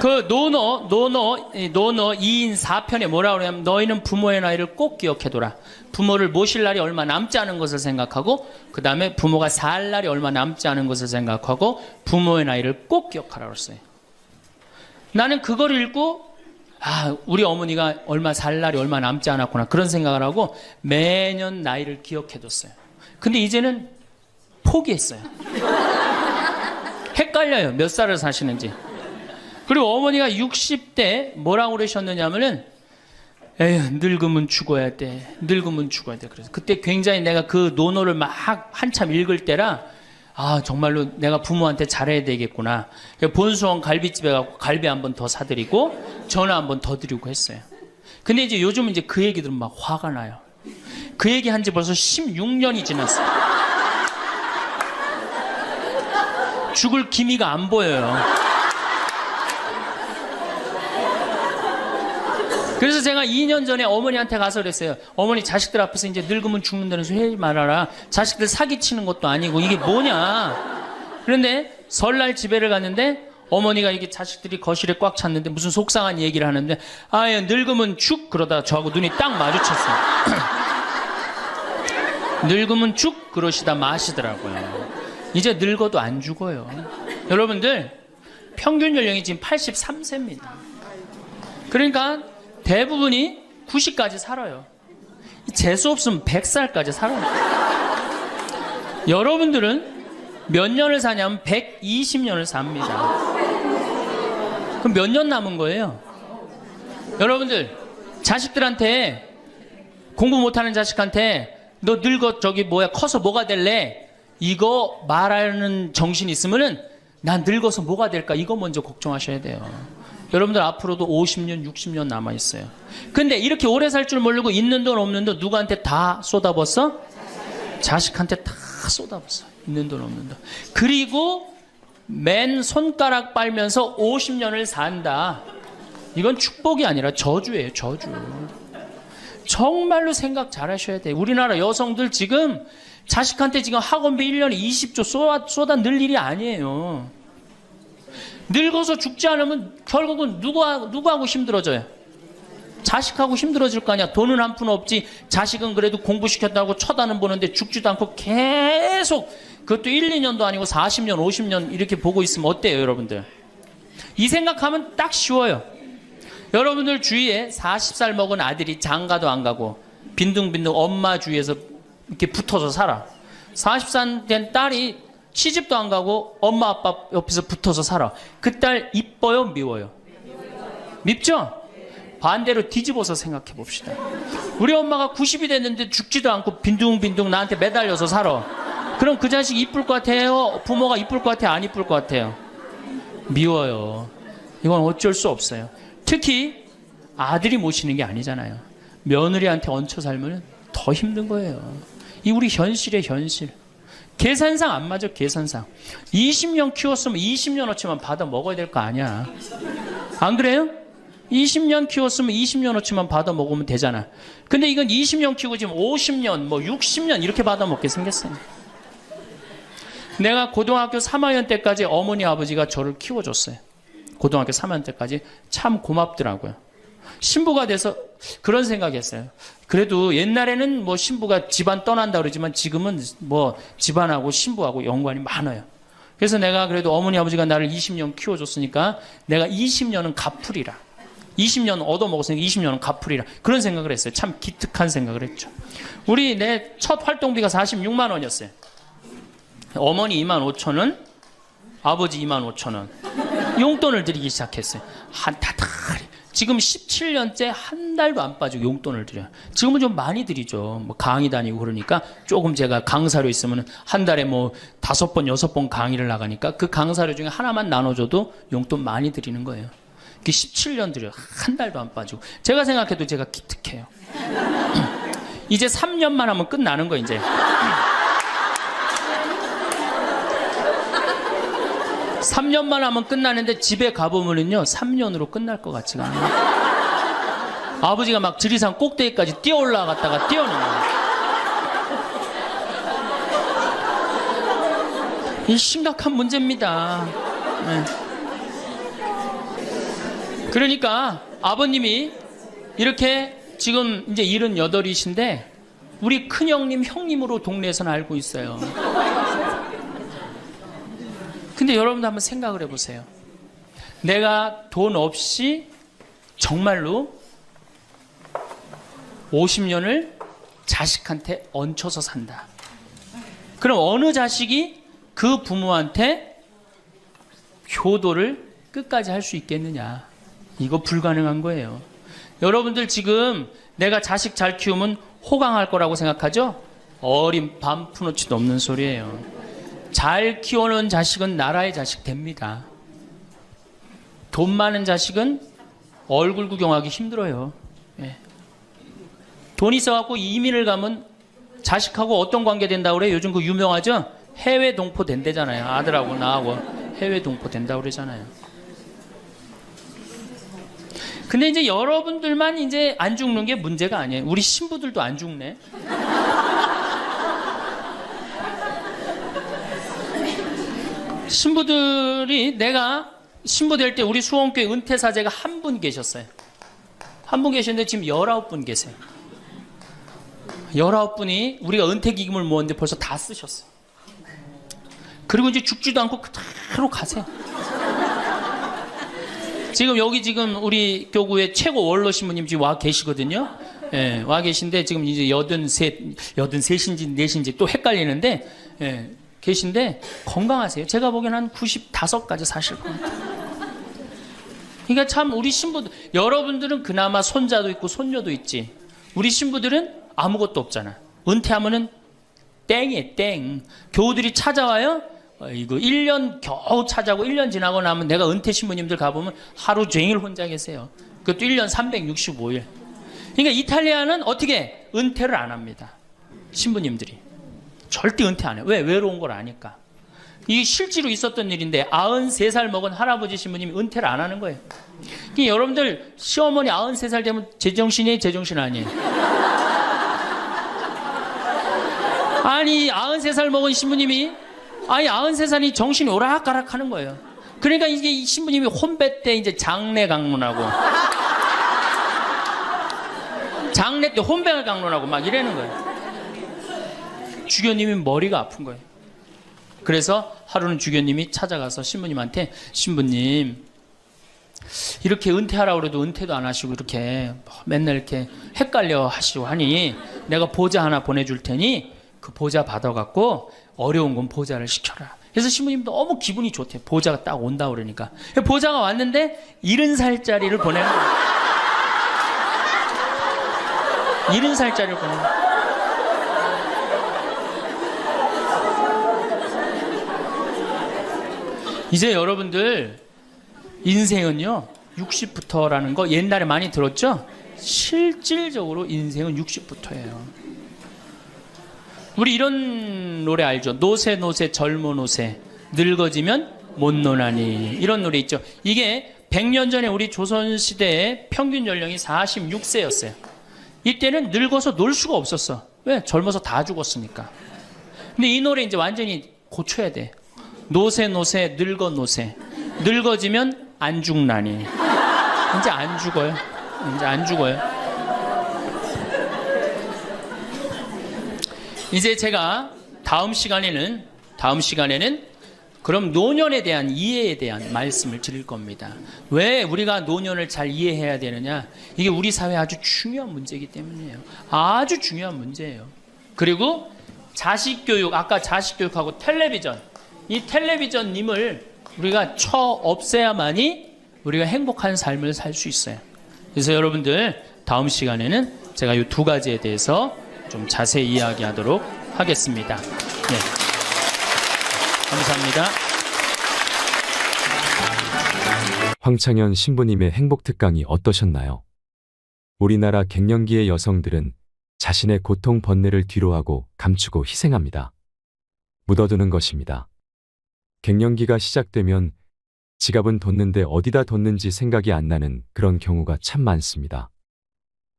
그 노너 2인 4편에 뭐라고 그러냐면, 너희는 부모의 나이를 꼭 기억해둬라. 부모를 모실 날이 얼마 남지 않은 것을 생각하고, 그 다음에 부모가 살 날이 얼마 남지 않은 것을 생각하고, 부모의 나이를 꼭 기억하라고 했어요. 나는 그걸 읽고 우리 어머니가 살 날이 얼마 남지 않았구나, 그런 생각을 하고 매년 나이를 기억해뒀어요. 근데 이제는 포기했어요. 헷갈려요, 몇 살을 사시는지. 그리고 어머니가 60대 뭐라고 그러셨느냐면은, 에휴, 늙으면 죽어야 돼. 늙으면 죽어야 돼. 그래서 그때 굉장히 내가 그 논어를 막 한참 읽을 때라, 정말로 내가 부모한테 잘해야 되겠구나. 본수원 갈비집에 가고 갈비 한 번 더 사드리고 전화 한 번 더 드리고 했어요. 근데 이제 요즘은 이제 그 얘기 들으면 막 화가 나요. 그 얘기 한 지 벌써 16년이 지났어요. 죽을 기미가 안 보여요. 그래서 제가 2년 전에 어머니한테 가서 그랬어요. 어머니, 자식들 앞에서 이제 늙으면 죽는다는 소리 하지 말아라. 자식들 사기치는 것도 아니고 이게 뭐냐. 그런데 설날 집에를 갔는데 어머니가 이게 자식들이 거실에 꽉 찼는데 무슨 속상한 얘기를 하는데, 늙으면 죽 그러다가 저하고 눈이 딱 마주쳤어요. 늙으면 죽 그러시다 마시더라고요. 이제 늙어도 안 죽어요. 여러분들 평균 연령이 지금 83세입니다. 그러니까 대부분이 90까지 살아요. 재수 없으면 100살까지 살아요. 여러분들은 몇 년을 사냐면 120년을 삽니다. 그럼 몇 년 남은 거예요? 여러분들 자식들한테, 공부 못하는 자식한테 너 늙어 커서 뭐가 될래? 이거 말하는 정신이 있으면은 난 늙어서 뭐가 될까? 이거 먼저 걱정하셔야 돼요. 여러분들 앞으로도 50년, 60년 남아있어요. 근데 이렇게 오래 살 줄 모르고 있는 돈 없는 돈 누구한테 다 쏟아붓어? 자식한테 다 쏟아붓어. 있는 돈 없는 돈. 그리고 맨 손가락 빨면서 50년을 산다. 이건 축복이 아니라 저주예요, 저주. 정말로 생각 잘 하셔야 돼요. 우리나라 여성들 지금 자식한테 지금 학원비 1년에 20조 쏟아 넣을 일이 아니에요. 늙어서 죽지 않으면 결국은 누구하고 힘들어져요? 자식하고 힘들어질 거 아니야. 돈은 한 푼 없지. 자식은 그래도 공부시켰다고 쳐다는 보는데 죽지도 않고 계속, 그것도 1, 2년도 아니고 40년, 50년 이렇게 보고 있으면 어때요, 여러분들? 이 생각하면 딱 쉬워요. 여러분들 주위에 40살 먹은 아들이 장가도 안 가고 빈둥빈둥 엄마 주위에서 이렇게 붙어서 살아. 40살 된 딸이 시집도 안 가고 엄마 아빠 옆에서 붙어서 살아. 그 딸 이뻐요, 미워요? 밉죠? 반대로 뒤집어서 생각해 봅시다. 우리 엄마가 90이 됐는데 죽지도 않고 빈둥빈둥 나한테 매달려서 살아. 그럼 그 자식 이쁠 것 같아요? 부모가 이쁠 것 같아요? 안 이쁠 것 같아요? 미워요. 이건 어쩔 수 없어요. 특히 아들이 모시는 게 아니잖아요. 며느리한테 얹혀 살면 더 힘든 거예요. 이 우리 현실의 현실. 계산상 안 맞아, 계산상. 20년 키웠으면 20년어치만 받아 먹어야 될 거 아니야. 안 그래요? 20년 키웠으면 20년어치만 받아 먹으면 되잖아. 근데 이건 20년 키우고 지금 50년, 뭐 60년 이렇게 받아 먹게 생겼어요. 내가 고등학교 3학년 때까지 어머니 아버지가 저를 키워줬어요. 고등학교 3학년 때까지 참 고맙더라고요. 신부가 돼서 그런 생각했어요. 그래도 옛날에는 뭐 신부가 집안 떠난다 그러지만 지금은 뭐 집안하고 신부하고 연관이 많아요. 그래서 내가 그래도 어머니 아버지가 나를 20년 키워줬으니까 내가 20년은 갚으리라. 20년 얻어먹었으니까 20년은 갚으리라. 그런 생각을 했어요. 참 기특한 생각을 했죠. 내 첫 활동비가 46만 원이었어요. 어머니 2만 5천 원, 아버지 2만 5천 원. 용돈을 드리기 시작했어요. 한 다달이. 지금 17년째 한 달도 안 빠지고 용돈을 드려요. 지금은 좀 많이 드리죠. 뭐 강의 다니고 그러니까 조금 제가 강사료 있으면 한 달에 뭐 5번, 6번 강의를 나가니까 그 강사료 중에 하나만 나눠줘도 용돈 많이 드리는 거예요. 17년 드려요. 한 달도 안 빠지고. 제가 생각해도 제가 기특해요. 이제 3년만 하면 끝나는 거예요, 이제. 3년만 하면 끝나는데 집에 가보면은요 3년으로 끝날 것 같지가 않아요. 아버지가 막 지리산 꼭대기까지 뛰어 올라갔다가 뛰어내려요. 이 심각한 문제입니다. 네. 그러니까 아버님이 이렇게 지금 이제 78이신데 우리 큰형님 형님으로 동네에서는 알고 있어요. 근데 여러분도 한번 생각을 해보세요. 내가 돈 없이 정말로 50년을 자식한테 얹혀서 산다. 그럼 어느 자식이 그 부모한테 효도를 끝까지 할 수 있겠느냐. 이거 불가능한 거예요. 여러분들 지금 내가 자식 잘 키우면 호강할 거라고 생각하죠? 어린 반푼어치도 없는 소리예요. 잘 키워놓은 자식은 나라의 자식 됩니다. 돈 많은 자식은 얼굴 구경하기 힘들어요. 예. 돈 있어갖고 이민을 가면 자식하고 어떤 관계 된다고 그래요? 요즘 그 유명하죠? 해외 동포 된대잖아요. 아들하고 나하고 해외 동포 된다고 그러잖아요. 근데 이제 여러분들만 이제 안 죽는 게 문제가 아니에요. 우리 신부들도 안 죽네. 신부들이 내가 신부 될 때 우리 수원교회 은퇴사제가 한 분 계셨어요. 한 분 계셨는데 지금 19분 계세요. 19분이 우리가 은퇴기금을 모았는데 벌써 다 쓰셨어요. 그리고 이제 죽지도 않고 그대로 가세요. 지금 여기 지금 우리 교구의 최고 원로 신부님 지금 와 계시거든요. 예, 와 계신데 지금 이제 83인지 4인지 또 헷갈리는데 예, 계신데 건강하세요. 제가 보기엔 한 95까지 사실 것 같아요. 그러니까 참 우리 신부들, 여러분들은 그나마 손자도 있고 손녀도 있지. 우리 신부들은 아무것도 없잖아. 은퇴하면은 땡이에요, 땡. 교우들이 찾아와요. 이거 1년 겨우 찾아오고 1년 지나고 나면 내가 은퇴 신부님들 가보면 하루 종일 혼자 계세요. 그것도 1년 365일. 그러니까 이탈리아는 어떻게 은퇴를 안 합니다. 신부님들이. 절대 은퇴 안 해요. 왜? 외로운 걸 아니까. 이게 실제로 있었던 일인데 93살 먹은 할아버지 신부님이 은퇴를 안 하는 거예요. 그러니까 여러분들 시어머니 93살 되면 제정신이에요? 제정신 아니에요? 아니 93살 먹은 신부님이 아니 93살이 정신이 오락가락 하는 거예요. 그러니까 이게 이 신부님이 혼배 때 이제 장례 강론하고 장례 때 혼배 강론하고 막 이러는 거예요. 주교님이 머리가 아픈 거예요. 그래서 하루는 주교님이 찾아가서 신부님한테 신부님 이렇게 은퇴하라고 해도 은퇴도 안 하시고 이렇게 맨날 이렇게 헷갈려 하시고 하니 내가 보자 하나 보내줄 테니 그 보자 받아갖고 어려운 건 보자를 시켜라. 그래서 신부님 너무 기분이 좋대요. 보자가 딱 온다 그러니까. 보자가 왔는데 70살짜리를 보내는 거예요. 70살짜리를 보내는 거예요. 이제 여러분들 인생은요 60부터라는 거 옛날에 많이 들었죠? 실질적으로 인생은 60부터예요. 우리 이런 노래 알죠? 노세 노세 젊어 노세 늙어지면 못 노나니 이런 노래 있죠. 이게 100년 전에 우리 조선시대의 평균 연령이 46세였어요. 이때는 늙어서 놀 수가 없었어. 왜? 젊어서 다 죽었으니까. 근데 이 노래 이제 완전히 고쳐야 돼. 노세 노세 늙어 노세. 늙어지면 안 죽나니. 이제 안 죽어요. 이제 안 죽어요. 이제 제가 다음 시간에는 그럼 노년에 대한 이해에 대한 말씀을 드릴 겁니다. 왜 우리가 노년을 잘 이해해야 되느냐? 이게 우리 사회에 아주 중요한 문제이기 때문이에요. 아주 중요한 문제예요. 그리고 자식교육, 아까 자식교육하고 텔레비전, 이 텔레비전님을 우리가 쳐 없애야만이 우리가 행복한 삶을 살 수 있어요. 그래서 여러분들 다음 시간에는 제가 이 두 가지에 대해서 좀 자세히 이야기하도록 하겠습니다. 네. 감사합니다. 황창현 신부님의 행복 특강이 어떠셨나요? 우리나라 갱년기의 여성들은 자신의 고통 번뇌를 뒤로하고 감추고 희생합니다. 묻어두는 것입니다. 갱년기가 시작되면 지갑은 뒀는데 어디다 뒀는지 생각이 안 나는 그런 경우가 참 많습니다.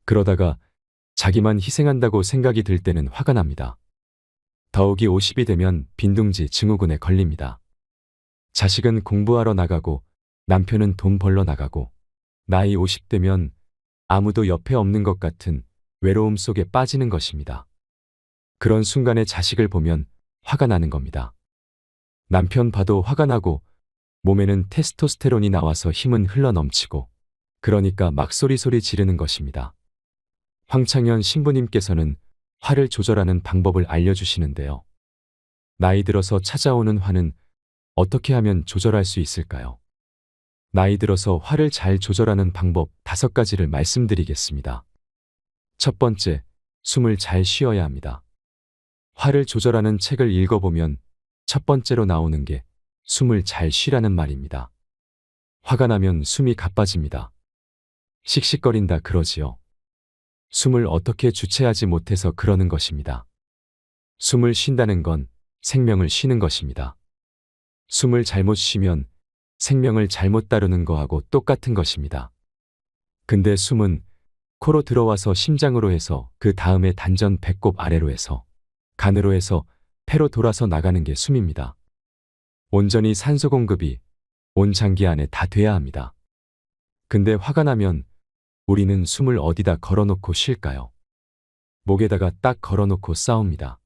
그러다가 자기만 희생한다고 생각이 들 때는 화가 납니다. 더욱이 50이 되면 빈둥지 증후군에 걸립니다. 자식은 공부하러 나가고 남편은 돈 벌러 나가고 나이 50되면 아무도 옆에 없는 것 같은 외로움 속에 빠지는 것입니다. 그런 순간에 자식을 보면 화가 나는 겁니다. 남편 봐도 화가 나고 몸에는 테스토스테론이 나와서 힘은 흘러넘치고 그러니까 막 소리소리 지르는 것입니다. 황창현 신부님께서는 화를 조절하는 방법을 알려주시는데요. 나이 들어서 찾아오는 화는 어떻게 하면 조절할 수 있을까요? 나이 들어서 화를 잘 조절하는 방법 5가지를 말씀드리겠습니다. 첫 번째, 숨을 잘 쉬어야 합니다. 화를 조절하는 책을 읽어보면 첫 번째로 나오는 게 숨을 잘 쉬라는 말입니다. 화가 나면 숨이 가빠집니다. 씩씩거린다 그러지요. 숨을 어떻게 주체하지 못해서 그러는 것입니다. 숨을 쉰다는 건 생명을 쉬는 것입니다. 숨을 잘못 쉬면 생명을 잘못 다루는 거하고 똑같은 것입니다. 근데 숨은 코로 들어와서 심장으로 해서 그 다음에 단전 배꼽 아래로 해서 간으로 해서 폐로 돌아서 나가는 게 숨입니다. 온전히 산소 공급이 온 장기 안에 다 돼야 합니다. 근데 화가 나면 우리는 숨을 어디다 걸어놓고 쉴까요? 목에다가 딱 걸어놓고 싸웁니다.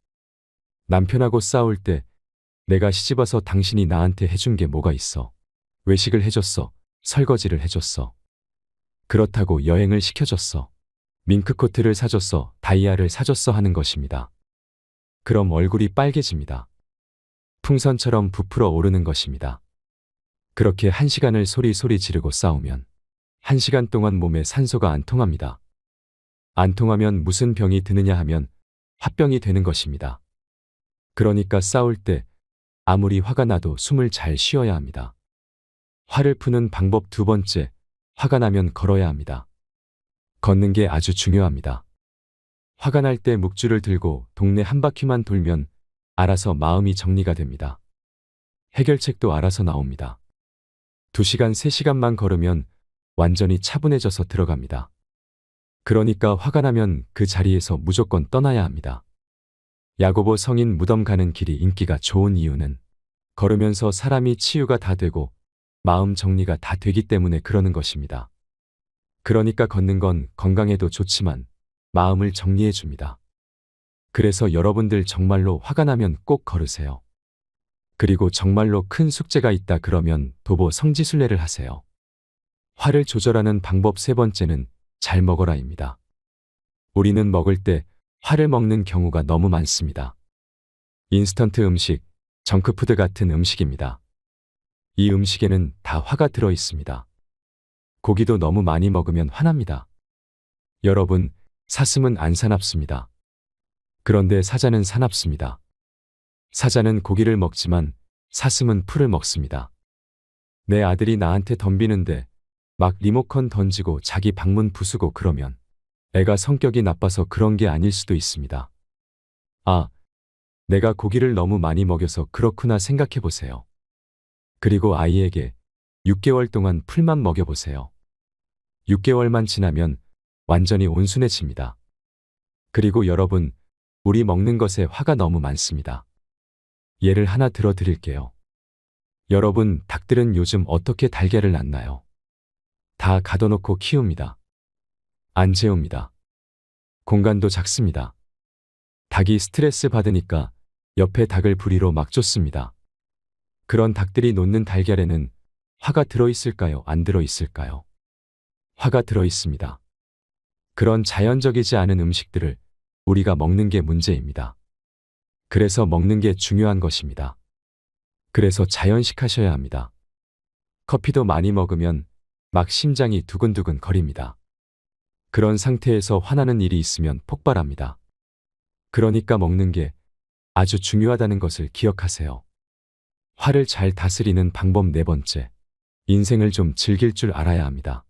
남편하고 싸울 때 내가 시집와서 당신이 나한테 해준 게 뭐가 있어? 외식을 해줬어. 설거지를 해줬어. 그렇다고 여행을 시켜줬어. 밍크코트를 사줬어. 다이아를 사줬어 하는 것입니다. 그럼 얼굴이 빨개집니다. 풍선처럼 부풀어 오르는 것입니다. 그렇게 1시간을 소리소리 지르고 싸우면 1시간 동안 몸에 산소가 안 통합니다. 안 통하면 무슨 병이 드느냐 하면 화병이 되는 것입니다. 그러니까 싸울 때 아무리 화가 나도 숨을 잘 쉬어야 합니다. 화를 푸는 방법 2번째, 화가 나면 걸어야 합니다. 걷는 게 아주 중요합니다. 화가 날 때 묵주를 들고 동네 한 바퀴만 돌면 알아서 마음이 정리가 됩니다. 해결책도 알아서 나옵니다. 2시간, 3시간만 걸으면 완전히 차분해져서 들어갑니다. 그러니까 화가 나면 그 자리에서 무조건 떠나야 합니다. 야고보 성인 무덤 가는 길이 인기가 좋은 이유는 걸으면서 사람이 치유가 다 되고 마음 정리가 다 되기 때문에 그러는 것입니다. 그러니까 걷는 건 건강에도 좋지만 마음을 정리해 줍니다. 그래서 여러분들 정말로 화가 나면 꼭 걸으세요. 그리고 정말로 큰 숙제가 있다 그러면 도보 성지순례를 하세요. 화를 조절하는 방법 3번째는 잘 먹어라입니다. 우리는 먹을 때 화를 먹는 경우가 너무 많습니다. 인스턴트 음식, 정크푸드 같은 음식입니다. 이 음식에는 다 화가 들어 있습니다. 고기도 너무 많이 먹으면 화납니다. 여러분, 사슴은 안 사납습니다. 그런데 사자는 사납습니다. 사자는 고기를 먹지만 사슴은 풀을 먹습니다. 내 아들이 나한테 덤비는데 막 리모컨 던지고 자기 방문 부수고 그러면 애가 성격이 나빠서 그런 게 아닐 수도 있습니다. 아, 내가 고기를 너무 많이 먹여서 그렇구나 생각해 보세요. 그리고 아이에게 6개월 동안 풀만 먹여보세요. 6개월만 지나면 완전히 온순해집니다. 그리고 여러분, 우리 먹는 것에 화가 너무 많습니다. 예를 하나 들어 드릴게요. 여러분, 닭들은 요즘 어떻게 달걀을 낳나요? 다 가둬놓고 키웁니다. 안 재웁니다. 공간도 작습니다. 닭이 스트레스 받으니까 옆에 닭을 부리로 막 쫓습니다. 그런 닭들이 놓는 달걀에는 화가 들어있을까요? 안 들어있을까요? 화가 들어있습니다. 그런 자연적이지 않은 음식들을 우리가 먹는 게 문제입니다. 그래서 먹는 게 중요한 것입니다. 그래서 자연식 하셔야 합니다. 커피도 많이 먹으면 막 심장이 두근두근 거립니다. 그런 상태에서 화나는 일이 있으면 폭발합니다. 그러니까 먹는 게 아주 중요하다는 것을 기억하세요. 화를 잘 다스리는 방법 4번째. 인생을 좀 즐길 줄 알아야 합니다.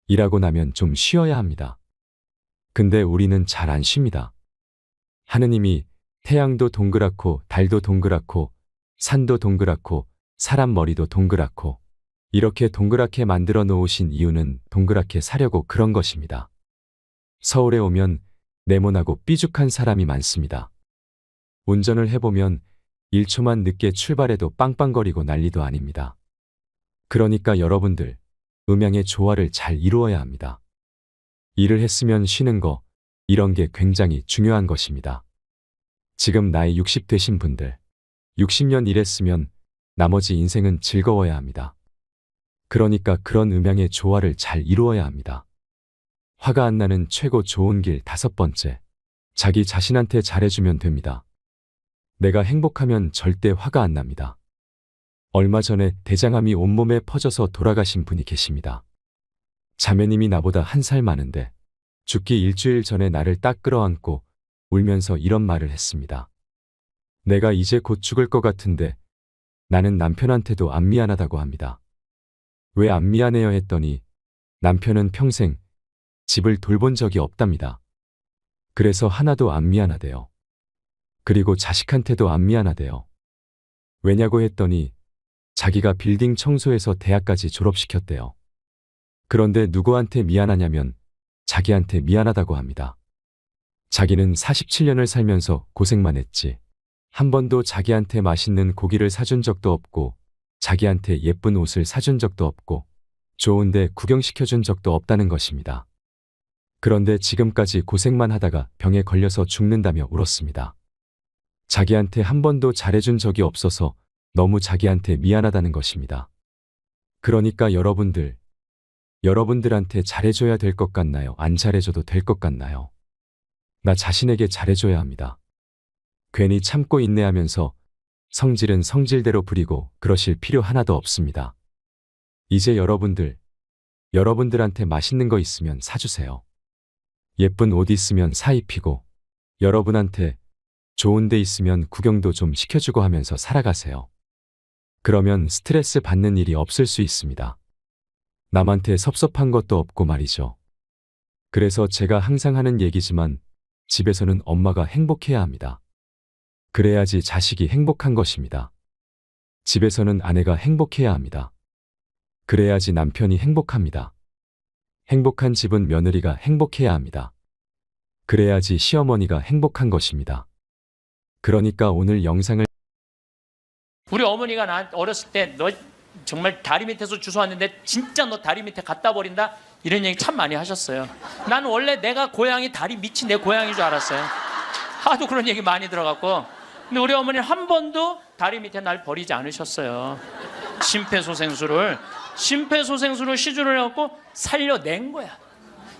일하고 나면 좀 쉬어야 합니다. 근데 우리는 잘 안 쉽니다. 하느님이 태양도 동그랗고 달도 동그랗고 산도 동그랗고 사람 머리도 동그랗고 이렇게 동그랗게 만들어 놓으신 이유는 동그랗게 사려고 그런 것입니다. 서울에 오면 네모나고 삐죽한 사람이 많습니다. 운전을 해보면 1초만 늦게 출발해도 빵빵거리고 난리도 아닙니다. 그러니까 여러분들, 음양의 조화를 잘 이루어야 합니다. 일을 했으면 쉬는 거, 이런 게 굉장히 중요한 것입니다. 지금 나이 60 되신 분들, 60년 일했으면 나머지 인생은 즐거워야 합니다. 그러니까 그런 음양의 조화를 잘 이루어야 합니다. 화가 안 나는 최고 좋은 길 5번째. 자기 자신한테 잘해주면 됩니다. 내가 행복하면 절대 화가 안 납니다. 얼마 전에 대장암이 온몸에 퍼져서 돌아가신 분이 계십니다. 자매님이 나보다 1살 많은데 죽기 일주일 전에 나를 딱 끌어안고 울면서 이런 말을 했습니다. 내가 이제 곧 죽을 것 같은데 나는 남편한테도 안 미안하다고 합니다. 왜 안 미안해요 했더니 남편은 평생 집을 돌본 적이 없답니다. 그래서 하나도 안 미안하대요. 그리고 자식한테도 안 미안하대요. 왜냐고 했더니 자기가 빌딩 청소해서 대학까지 졸업시켰대요. 그런데 누구한테 미안하냐면 자기한테 미안하다고 합니다. 자기는 47년을 살면서 고생만 했지. 한 번도 자기한테 맛있는 고기를 사준 적도 없고 자기한테 예쁜 옷을 사준 적도 없고 좋은데 구경시켜준 적도 없다는 것입니다. 그런데 지금까지 고생만 하다가 병에 걸려서 죽는다며 울었습니다. 자기한테 한 번도 잘해준 적이 없어서 너무 자기한테 미안하다는 것입니다. 그러니까 여러분들한테 잘해줘야 될 것 같나요? 안 잘해줘도 될 것 같나요? 나 자신에게 잘해줘야 합니다. 괜히 참고 인내하면서 성질은 성질대로 부리고 그러실 필요 하나도 없습니다. 이제 여러분들한테 맛있는 거 있으면 사주세요. 예쁜 옷 있으면 사 입히고 여러분한테 좋은 데 있으면 구경도 좀 시켜주고 하면서 살아가세요. 그러면 스트레스 받는 일이 없을 수 있습니다. 남한테 섭섭한 것도 없고 말이죠. 그래서 제가 항상 하는 얘기지만 집에서는 엄마가 행복해야 합니다. 그래야지 자식이 행복한 것입니다. 집에서는 아내가 행복해야 합니다. 그래야지 남편이 행복합니다. 행복한 집은 며느리가 행복해야 합니다. 그래야지 시어머니가 행복한 것입니다. 그러니까 오늘 영상을 우리 어머니가 나 어렸을 때 너 정말 다리 밑에서 주워왔는데 진짜 너 다리 밑에 갖다 버린다 이런 얘기 참 많이 하셨어요. 나는 원래 내가 고향이 다리 밑이 내 고향인 줄 알았어요. 하도 그런 얘기 많이 들어갔고, 근데 우리 어머니는 한 번도 다리 밑에 날 버리지 않으셨어요. 심폐소생술을 시주를 해갖고 살려낸 거야.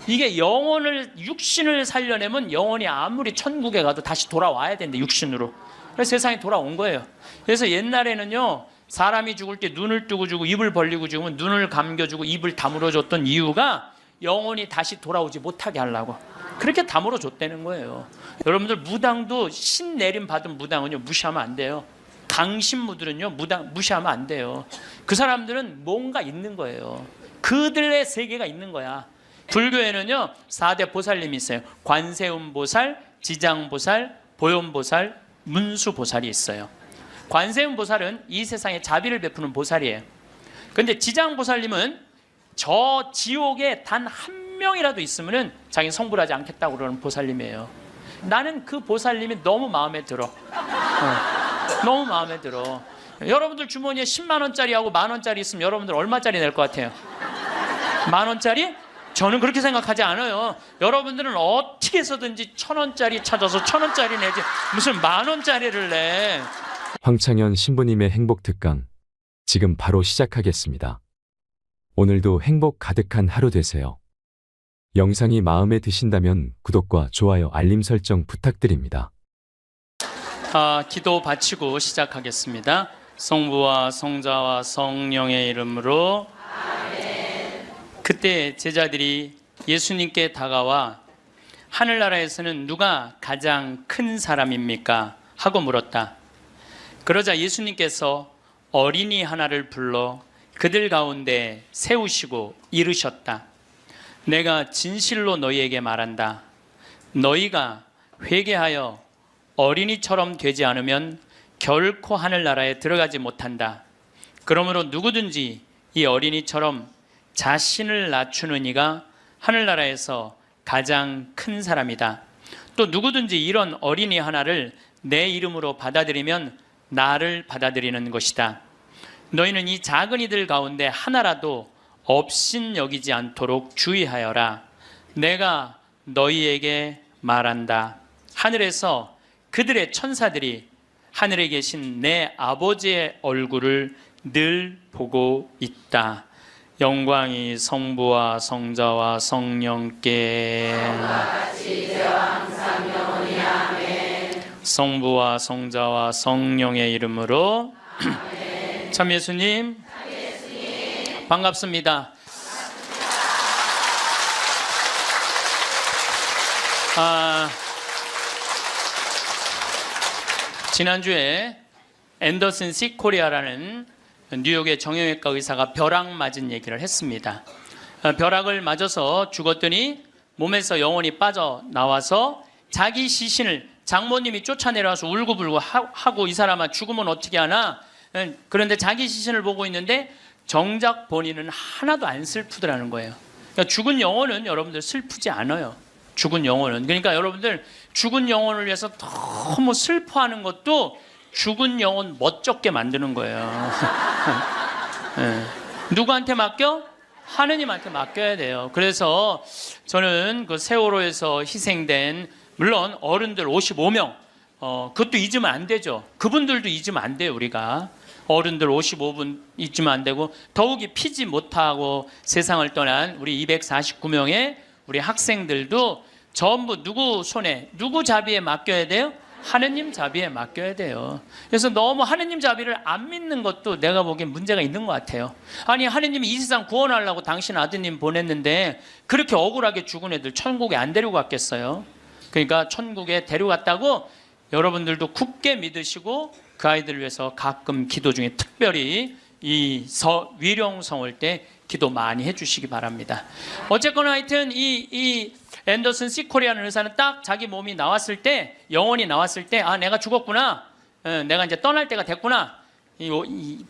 이게 육신을 살려내면 영혼이 아무리 천국에 가도 다시 돌아와야 된대, 육신으로. 그래서 세상에 돌아온 거예요. 그래서 옛날에는요, 사람이 죽을 때 눈을 뜨고 주고 입을 벌리고 죽으면 눈을 감겨주고 입을 다물어 줬던 이유가 영혼이 다시 돌아오지 못하게 하려고 그렇게 다물어 줬다는 거예요. 여러분들 무당도 신내림 받은 무당은요 무시하면 안 돼요. 강신무들은요 무시하면 안 돼요. 그 사람들은 뭔가 있는 거예요. 그들의 세계가 있는 거야. 불교에는요 4대 보살님이 있어요. 관세음보살, 지장보살, 보현보살, 문수보살이 있어요. 관세음보살은 이 세상에 자비를 베푸는 보살이에요. 근데 지장보살님은 저 지옥에 단 한 명이라도 있으면은 자기는 성불하지 않겠다고 그러는 보살님이에요. 나는 그 보살님이 너무 마음에 들어. 너무 마음에 들어. 여러분들 주머니에 10만 원짜리하고 만 원짜리 있으면 여러분들 얼마짜리 낼 것 같아요? 만 원짜리? 저는 그렇게 생각하지 않아요. 여러분들은 어떻게 해서든지 1,000원짜리 찾아서 1,000원짜리 내지 무슨 만 원짜리를 내. 황창현 신부님의 행복 특강 지금 바로 시작하겠습니다. 오늘도 행복 가득한 하루 되세요. 영상이 마음에 드신다면 구독과 좋아요, 알림 설정 부탁드립니다. 기도 바치고 시작하겠습니다. 성부와 성자와 성령의 이름으로. 아멘. 그때 제자들이 예수님께 다가와 하늘나라에서는 누가 가장 큰 사람입니까? 하고 물었다. 그러자 예수님께서 어린이 하나를 불러 그들 가운데 세우시고 이르셨다. 내가 진실로 너희에게 말한다. 너희가 회개하여 어린이처럼 되지 않으면 결코 하늘나라에 들어가지 못한다. 그러므로 누구든지 이 어린이처럼 자신을 낮추는 이가 하늘나라에서 가장 큰 사람이다. 또 누구든지 이런 어린이 하나를 내 이름으로 받아들이면 나를 받아들이는 것이다. 너희는 이 작은 이들 가운데 하나라도 업신여기지 않도록 주의하여라. 내가 너희에게 말한다. 하늘에서 그들의 천사들이 하늘에 계신 내 아버지의 얼굴을 늘 보고 있다. 영광이 성부와 성자와 성령께 성부와 성자와 성령의 이름으로. 참 예수님 반갑습니다. 지난주에 앤더슨 시 코리아라는 뉴욕의 정형외과 의사가 벼락 맞은 얘기를 했습니다. 벼락을 맞아서 죽었더니 몸에서 영혼이 빠져나와서 자기 시신을 장모님이 쫓아내려와서 울고불고 하고 이 사람아 죽으면 어떻게 하나? 그런데 자기 시신을 보고 있는데 정작 본인은 하나도 안 슬프더라는 거예요. 그러니까 죽은 영혼은 여러분들 슬프지 않아요. 죽은 영혼은. 그러니까 여러분들 죽은 영혼을 위해서 너무 슬퍼하는 것도 죽은 영혼 멋쩍게 만드는 거예요. 네. 누구한테 맡겨? 하느님한테 맡겨야 돼요. 그래서 저는 그 세월호에서 희생된 물론 어른들 55명 그것도 잊으면 안 되죠. 그분들도 잊으면 안 돼요. 우리가 어른들 55분 잊으면 안 되고 더욱이 피지 못하고 세상을 떠난 우리 249명의 우리 학생들도 전부 누구 손에 누구 자비에 맡겨야 돼요? 하느님 자비에 맡겨야 돼요. 그래서 너무 하느님 자비를 안 믿는 것도 내가 보기엔 문제가 있는 것 같아요. 아니 하느님이 이 세상 구원하려고 당신 아드님 보냈는데 그렇게 억울하게 죽은 애들 천국에 안 데리고 갔겠어요? 그러니까 천국에 데려갔다고 여러분들도 굳게 믿으시고 그 아이들을 위해서 가끔 기도 중에 특별히 이 위령성을 때 기도 많이 해주시기 바랍니다. 어쨌거나 하여튼 이 앤더슨 시코리아는 의사는 딱 자기 몸이 나왔을 때 영혼이 나왔을 때 내가 죽었구나. 내가 이제 떠날 때가 됐구나.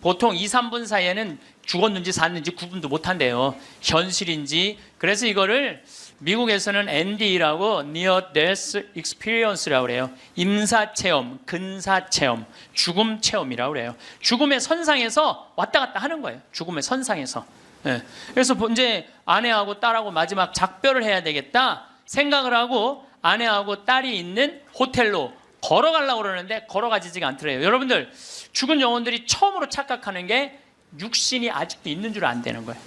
보통 2, 3분 사이에는 죽었는지 샀는지 구분도 못한대요. 현실인지. 그래서 이거를 미국에서는 ND라고 Near Death Experience라고 그래요. 임사체험, 근사체험, 죽음 체험이라고 그래요. 죽음의 선상에서 왔다 갔다 하는 거예요. 죽음의 선상에서. 네. 그래서 이제 아내하고 딸하고 마지막 작별을 해야 되겠다 생각을 하고 아내하고 딸이 있는 호텔로 걸어가려고 그러는데 걸어가지지가 않더래요. 여러분들 죽은 영혼들이 처음으로 착각하는 게 육신이 아직도 있는 줄 안 되는 거예요.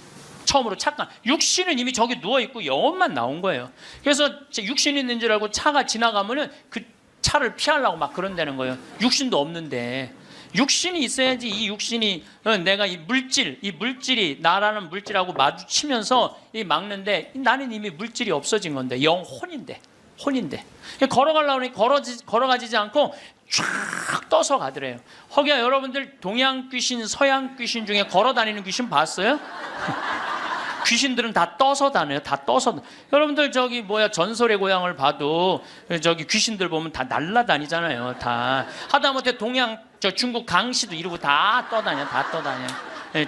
처음으로 착각. 육신은 이미 저기 누워있고 영혼만 나온 거예요. 그래서 육신이 있는 줄 알고 차가 지나가면은 그 차를 피하려고 막 그런다는 거예요. 육신도 없는데. 육신이 있어야지 이 육신이 내가 이 물질이 나라는 물질하고 마주치면서 이 막는데 나는 이미 물질이 없어진 건데 영혼인데 혼인데 걸어가려고 하니 걸어가지지 않고 쫙 떠서 가더래요. 허기야 여러분들 동양 귀신 서양 귀신 중에 걸어다니는 귀신 봤어요? 귀신들은 다 떠서 다녀요. 다 떠서. 여러분들 저기 전설의 고향을 봐도 저기 귀신들 보면 다 날라다니잖아요. 다 하다못해 중국 강씨도 이러고 다 떠다녀.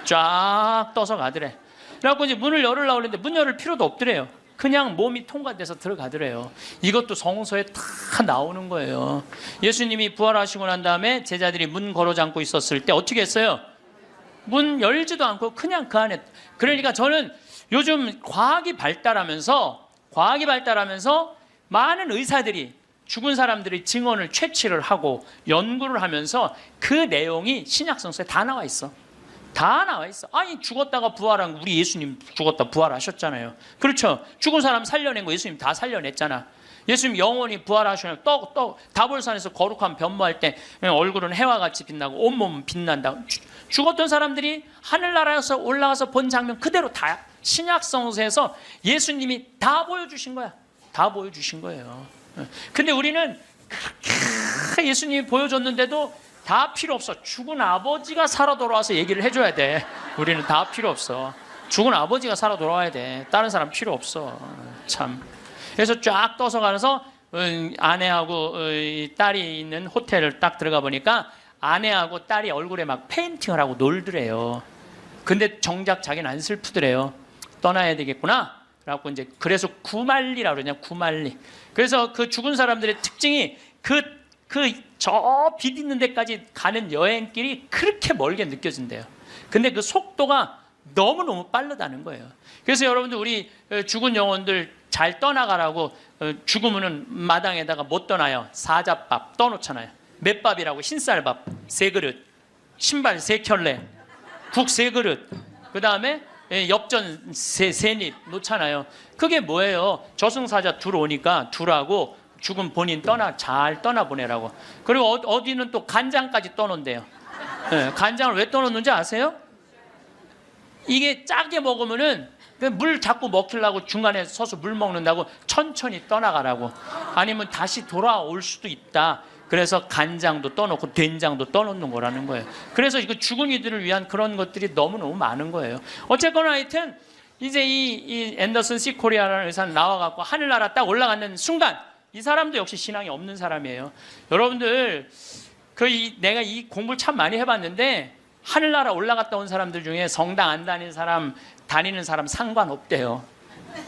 쫙 떠서 가더래. 그래갖고 이제 문을 열으려고 그랬는데 문 열을 필요도 없더래요. 그냥 몸이 통과돼서 들어가더래요. 이것도 성서에 다 나오는 거예요. 예수님이 부활하시고 난 다음에 제자들이 문 걸어 잠고 있었을 때 어떻게 했어요? 문 열지도 않고 그냥 그 안에. 그러니까 저는 요즘 과학이 발달하면서 많은 의사들이 죽은 사람들의 증언을 채취를 하고 연구를 하면서 그 내용이 신약성서에 다 나와 있어. 다 나와 있어. 아니 죽었다가 부활한 우리 예수님 죽었다 부활하셨잖아요. 그렇죠? 죽은 사람 살려낸 거 예수님 다 살려냈잖아. 예수님 영원히 부활하시면 다볼산에서 거룩한 변모할 때 얼굴은 해와 같이 빛나고 온몸은 빛난다. 죽었던 사람들이 하늘나라에서 올라가서 본 장면 그대로 다 신약성서에서 예수님이 다 보여주신 거야. 다 보여주신 거예요. 근데 우리는 그렇게 예수님이 보여줬는데도 다 필요 없어. 죽은 아버지가 살아 돌아와서 얘기를 해줘야 돼. 우리는 다 필요 없어. 죽은 아버지가 살아 돌아와야 돼. 다른 사람 필요 없어. 참. 그래서 쫙 떠서 가서 아내하고 딸이 있는 호텔을 딱 들어가 보니까 아내하고 딸이 얼굴에 막 페인팅을 하고 놀더래요. 근데 정작 자기는 안 슬프더래요. 떠나야 되겠구나. 그래갖고 이제 그래서 구말리라고 그러냐, 구말리. 그래서 그 죽은 사람들의 특징이 저 빛 있는 데까지 가는 여행길이 그렇게 멀게 느껴진대요. 근데 그 속도가 너무너무 빠르다는 거예요. 그래서 여러분들 우리 죽은 영혼들 잘 떠나가라고 죽으면은 마당에다가 못 떠나요. 사자밥 떠놓잖아요. 맷밥이라고 흰쌀밥 3그릇, 신발 3켤레, 국 3그릇, 그 다음에 엽전 3입 놓잖아요. 그게 뭐예요? 저승사자 둘 오니까 둘하고 죽은 본인 잘 떠나보내라고. 그리고 어디는 또 간장까지 떠놓는데요. 간장을 왜 떠놓는지 아세요? 이게 짜게 먹으면은 물 자꾸 먹히려고 중간에 서서 물 먹는다고 천천히 떠나가라고. 아니면 다시 돌아올 수도 있다. 그래서 간장도 떠놓고 된장도 떠놓는 거라는 거예요. 그래서 이거 죽은 이들을 위한 그런 것들이 너무너무 많은 거예요. 어쨌거나 하여튼 이제 이 앤더슨 C 코리아라는 의사는 나와갖고 하늘나라 딱 올라가는 순간 이 사람도 역시 신앙이 없는 사람이에요. 여러분들 내가 이 공부를 참 많이 해봤는데 하늘나라 올라갔다 온 사람들 중에 성당 안 다니는 사람 상관없대요.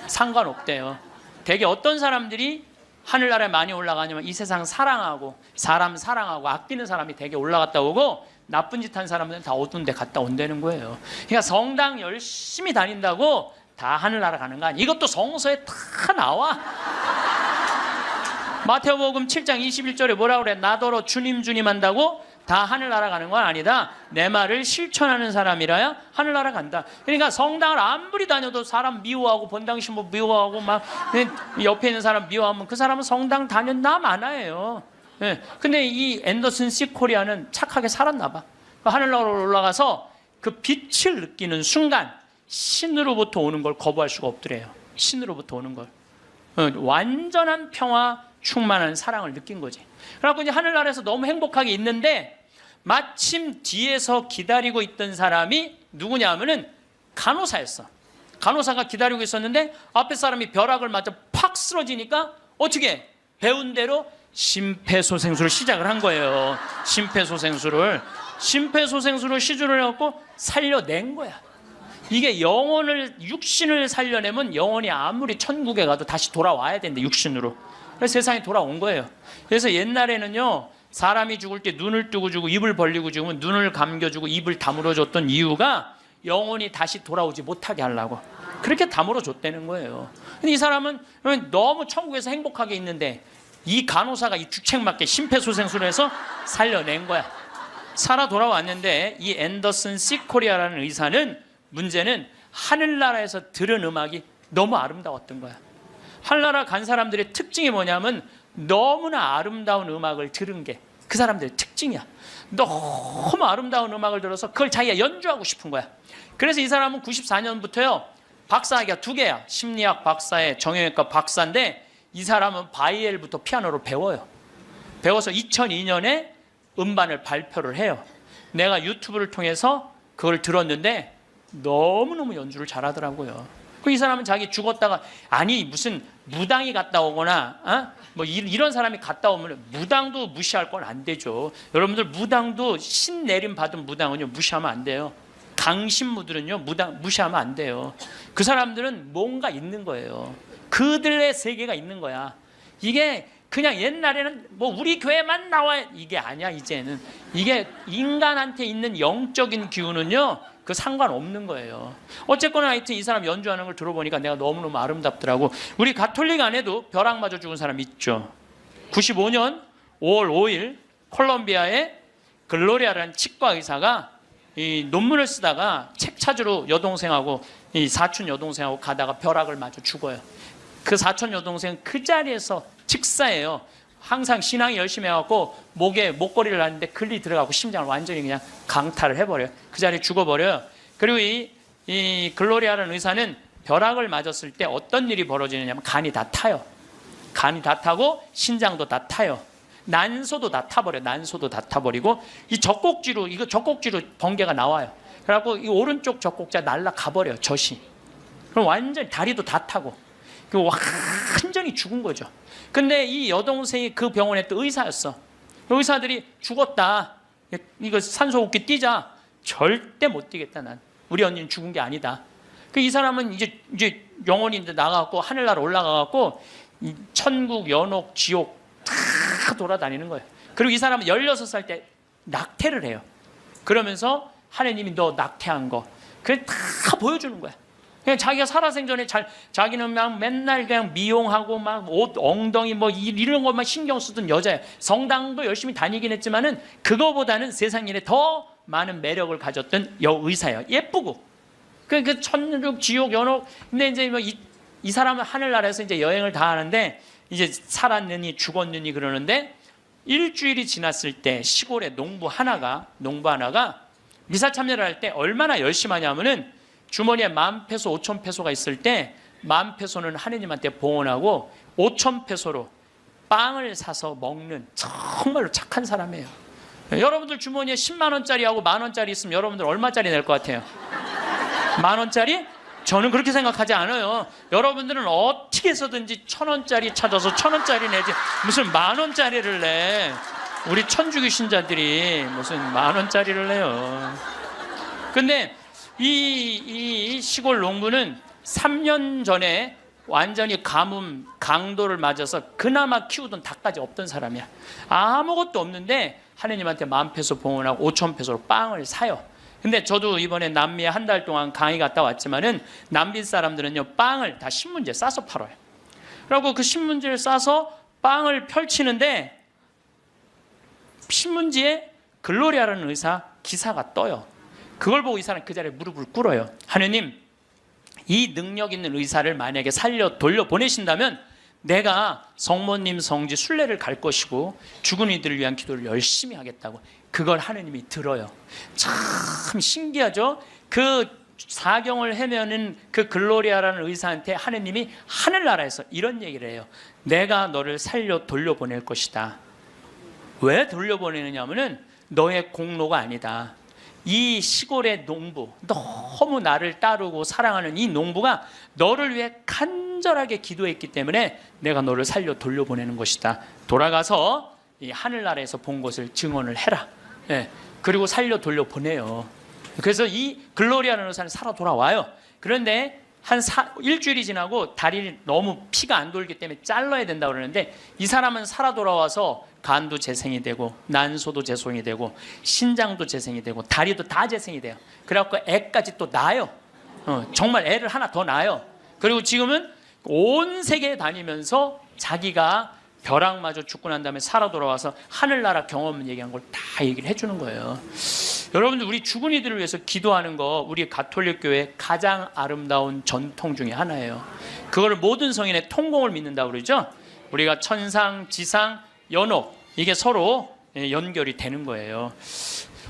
상관없대요. 되게 어떤 사람들이 하늘나라에 많이 올라가냐면 이 세상 사랑하고 사람 사랑하고 아끼는 사람이 되게 올라갔다 오고 나쁜 짓 한 사람들은 다 어두운 데 갔다 온다는 거예요. 그러니까 성당 열심히 다닌다고 다 하늘나라 가는 거 아니야. 이것도 성서에 다 나와. 마태복음 7장 21절에 뭐라고 그래? 나더러 주님 주님 한다고 다 하늘나라 가는 건 아니다. 내 말을 실천하는 사람이라야 하늘나라 간다. 그러니까 성당을 아무리 다녀도 사람 미워하고 본당 신부 미워하고 막 옆에 있는 사람 미워하면 그 사람은 성당 다녔나 마나예요. 근데 이 앤더슨 C 코리아는 착하게 살았나 봐. 하늘나라로 올라가서 그 빛을 느끼는 순간 신으로부터 오는 걸 거부할 수가 없더래요. 신으로부터 오는 걸. 완전한 평화 충만한 사랑을 느낀 거지. 그래갖고 이제 하늘나라에서 너무 행복하게 있는데 마침 뒤에서 기다리고 있던 사람이 누구냐 하면은 간호사였어. 간호사가 기다리고 있었는데 앞에 사람이 벼락을 맞아 팍 쓰러지니까 어떻게 배운 대로 심폐소생술을 시작을 한 거예요. 심폐소생술을 시주를 해갖고 살려낸 거야. 이게 육신을 살려내면 영혼이 아무리 천국에 가도 다시 돌아와야 되는데 육신으로. 그래서 세상에 돌아온 거예요. 그래서 옛날에는요 사람이 죽을 때 눈을 뜨고 주고 입을 벌리고 죽으면 눈을 감겨주고 입을 다물어줬던 이유가 영혼이 다시 돌아오지 못하게 하려고 그렇게 다물어줬다는 거예요. 근데 이 사람은 너무 천국에서 행복하게 있는데 이 간호사가 이 주책맞게 심폐소생술을 해서 살려낸 거야. 살아 돌아왔는데 이 앤더슨 C 코리아라는 의사는 문제는 하늘나라에서 들은 음악이 너무 아름다웠던 거야. 하늘나라 간 사람들의 특징이 뭐냐면 너무나 아름다운 음악을 들은 게 그 사람들의 특징이야. 너무 아름다운 음악을 들어서 그걸 자기가 연주하고 싶은 거야. 그래서 이 사람은 94년부터요 박사학위가 2개야. 심리학 박사에 정형외과 박사인데 이 사람은 바이엘부터 피아노를 배워요. 배워서 2002년에 음반을 발표를 해요. 내가 유튜브를 통해서 그걸 들었는데 너무너무 연주를 잘하더라고요. 이 사람은 자기 죽었다가 아니 무슨 무당이 갔다 오거나 뭐 이런 사람이 갔다 오면 무당도 무시할 건 안 되죠. 여러분들 무당도 신 내림 받은 무당은요 무시하면 안 돼요. 강신무들은요, 무시하면 안 돼요. 그 사람들은 뭔가 있는 거예요. 그들의 세계가 있는 거야. 이게 그냥 옛날에는 뭐 우리 교회만 나와야 이게 아니야. 이제는 이게 인간한테 있는 영적인 기운은요, 그 상관없는 거예요. 어쨌거나 하여튼 이 사람 연주하는 걸 들어보니까 내가 너무너무 아름답더라고. 우리 가톨릭 안에도 벼락 맞아 죽은 사람 있죠. 95년 5월 5일 콜롬비아의 글로리아라는 치과 의사가 이 논문을 쓰다가 책 찾으러 여동생하고 이 사촌 여동생하고 가다가 벼락을 맞아 죽어요. 그 사촌 여동생 그 자리에서 직사예요. 항상 신앙이 열심히 해갖고 목에 목걸이를 하는데 글리 들어가고 심장을 완전히 그냥 강탈을 해버려요. 그 자리에 죽어버려요. 그리고 이 글로리아라는 의사는 벼락을 맞았을 때 어떤 일이 벌어지느냐면 간이 다 타요. 간이 다 타고 신장도 다 타요. 난소도 다 타버려요. 난소도 다 타버리고 이 젖꼭지로 번개가 나와요. 그래갖고 이 오른쪽 젖꼭지가 날아가버려요. 젖이. 그럼 완전히 다리도 다 타고 완전히 죽은 거죠. 근데 이 여동생이 그 병원에 또 의사였어. 의사들이 죽었다. 이거 산소호흡기 뛰자. 절대 못 뛰겠다. 난 우리 언니는 죽은 게 아니다. 이 사람은 이제 영혼이 나가갖고 하늘나라 올라가갖고 천국, 연옥, 지옥 다 돌아다니는 거예요. 그리고 이 사람은 16살 때 낙태를 해요. 그러면서 하느님이 너 낙태한 거 그냥 다 보여주는 거야. 그냥 자기가 살아생전에 자기는 막 맨날 그냥 미용하고 막 옷 엉덩이 뭐 이런 것만 신경 쓰던 여자예요. 성당도 열심히 다니긴 했지만은 그거보다는 세상 일에 더 많은 매력을 가졌던 여의사예요. 예쁘고 그 천국, 지옥, 연옥. 근데 이제 뭐 이 사람은 하늘나라에서 이제 여행을 다 하는데 이제 살았느니 죽었느니 그러는데 일주일이 지났을 때 시골에 농부 하나가 미사 참여를 할 때 얼마나 열심히 하냐면은 주머니에 10,000페소, 5,000페소가 있을 때 10,000페소는 하느님한테 봉헌하고 5,000페소로 빵을 사서 먹는 정말로 착한 사람이에요. 여러분들 주머니에 10만 원짜리하고 만 원짜리 있으면 여러분들 얼마짜리 낼 것 같아요? 만 원짜리? 저는 그렇게 생각하지 않아요. 여러분들은 어떻게 해서든지 1,000원짜리 찾아서 1,000원짜리 내지 무슨 만 원짜리를 내. 우리 천주교 신자들이 무슨 만 원짜리를 내요. 근데 이 시골 농부는 3년 전에 완전히 가뭄, 강도를 맞아서 그나마 키우던 닭까지 없던 사람이야. 아무것도 없는데 하느님한테 10,000페소 봉헌하고 5,000페소로 빵을 사요. 근데 저도 이번에 남미에 한 달 동안 강의 갔다 왔지만은 남미 사람들은요 빵을 다 신문지에 싸서 팔아요. 그리고 그 신문지를 싸서 빵을 펼치는데 신문지에 글로리아라는 의사 기사가 떠요. 그걸 보고 이 사람 그 자리에 무릎을 꿇어요. 하느님, 이 능력 있는 의사를 만약에 돌려보내신다면 내가 성모님 성지 순례를 갈 것이고 죽은 이들을 위한 기도를 열심히 하겠다고. 그걸 하느님이 들어요. 참 신기하죠? 그 사경을 헤매는 그 글로리아라는 의사한테 하느님이 하늘나라에서 이런 얘기를 해요. 내가 너를 살려 돌려보낼 것이다. 왜 돌려보내느냐 하면은 너의 공로가 아니다. 이 시골의 농부, 너무 나를 따르고 사랑하는 이 농부가 너를 위해 간절하게 기도했기 때문에 내가 너를 살려 돌려보내는 것이다. 돌아가서 이 하늘나라에서 본 것을 증언을 해라. 예, 그리고 살려 돌려보내요. 그래서 이 글로리아라는 의사는 살아 돌아와요. 그런데 일주일이 지나고 다리를 너무 피가 안 돌기 때문에 잘라야 된다고 그러는데 이 사람은 살아 돌아와서 간도 재생이 되고 난소도 재생이 되고 신장도 재생이 되고 다리도 다 재생이 돼요. 그래갖고 애까지 또 낳아요. 정말 애를 하나 더 낳아요. 그리고 지금은 온 세계에 다니면서 자기가 벼락 맞아 죽고 난 다음에 살아 돌아와서 하늘나라 경험 얘기한 걸 다 얘기를 해주는 거예요. 여러분들 우리 죽은 이들을 위해서 기도하는 거 우리 가톨릭 교회 가장 아름다운 전통 중에 하나예요. 그걸 모든 성인의 통공을 믿는다고 그러죠. 우리가 천상, 지상, 연옥 이게 서로 연결이 되는 거예요.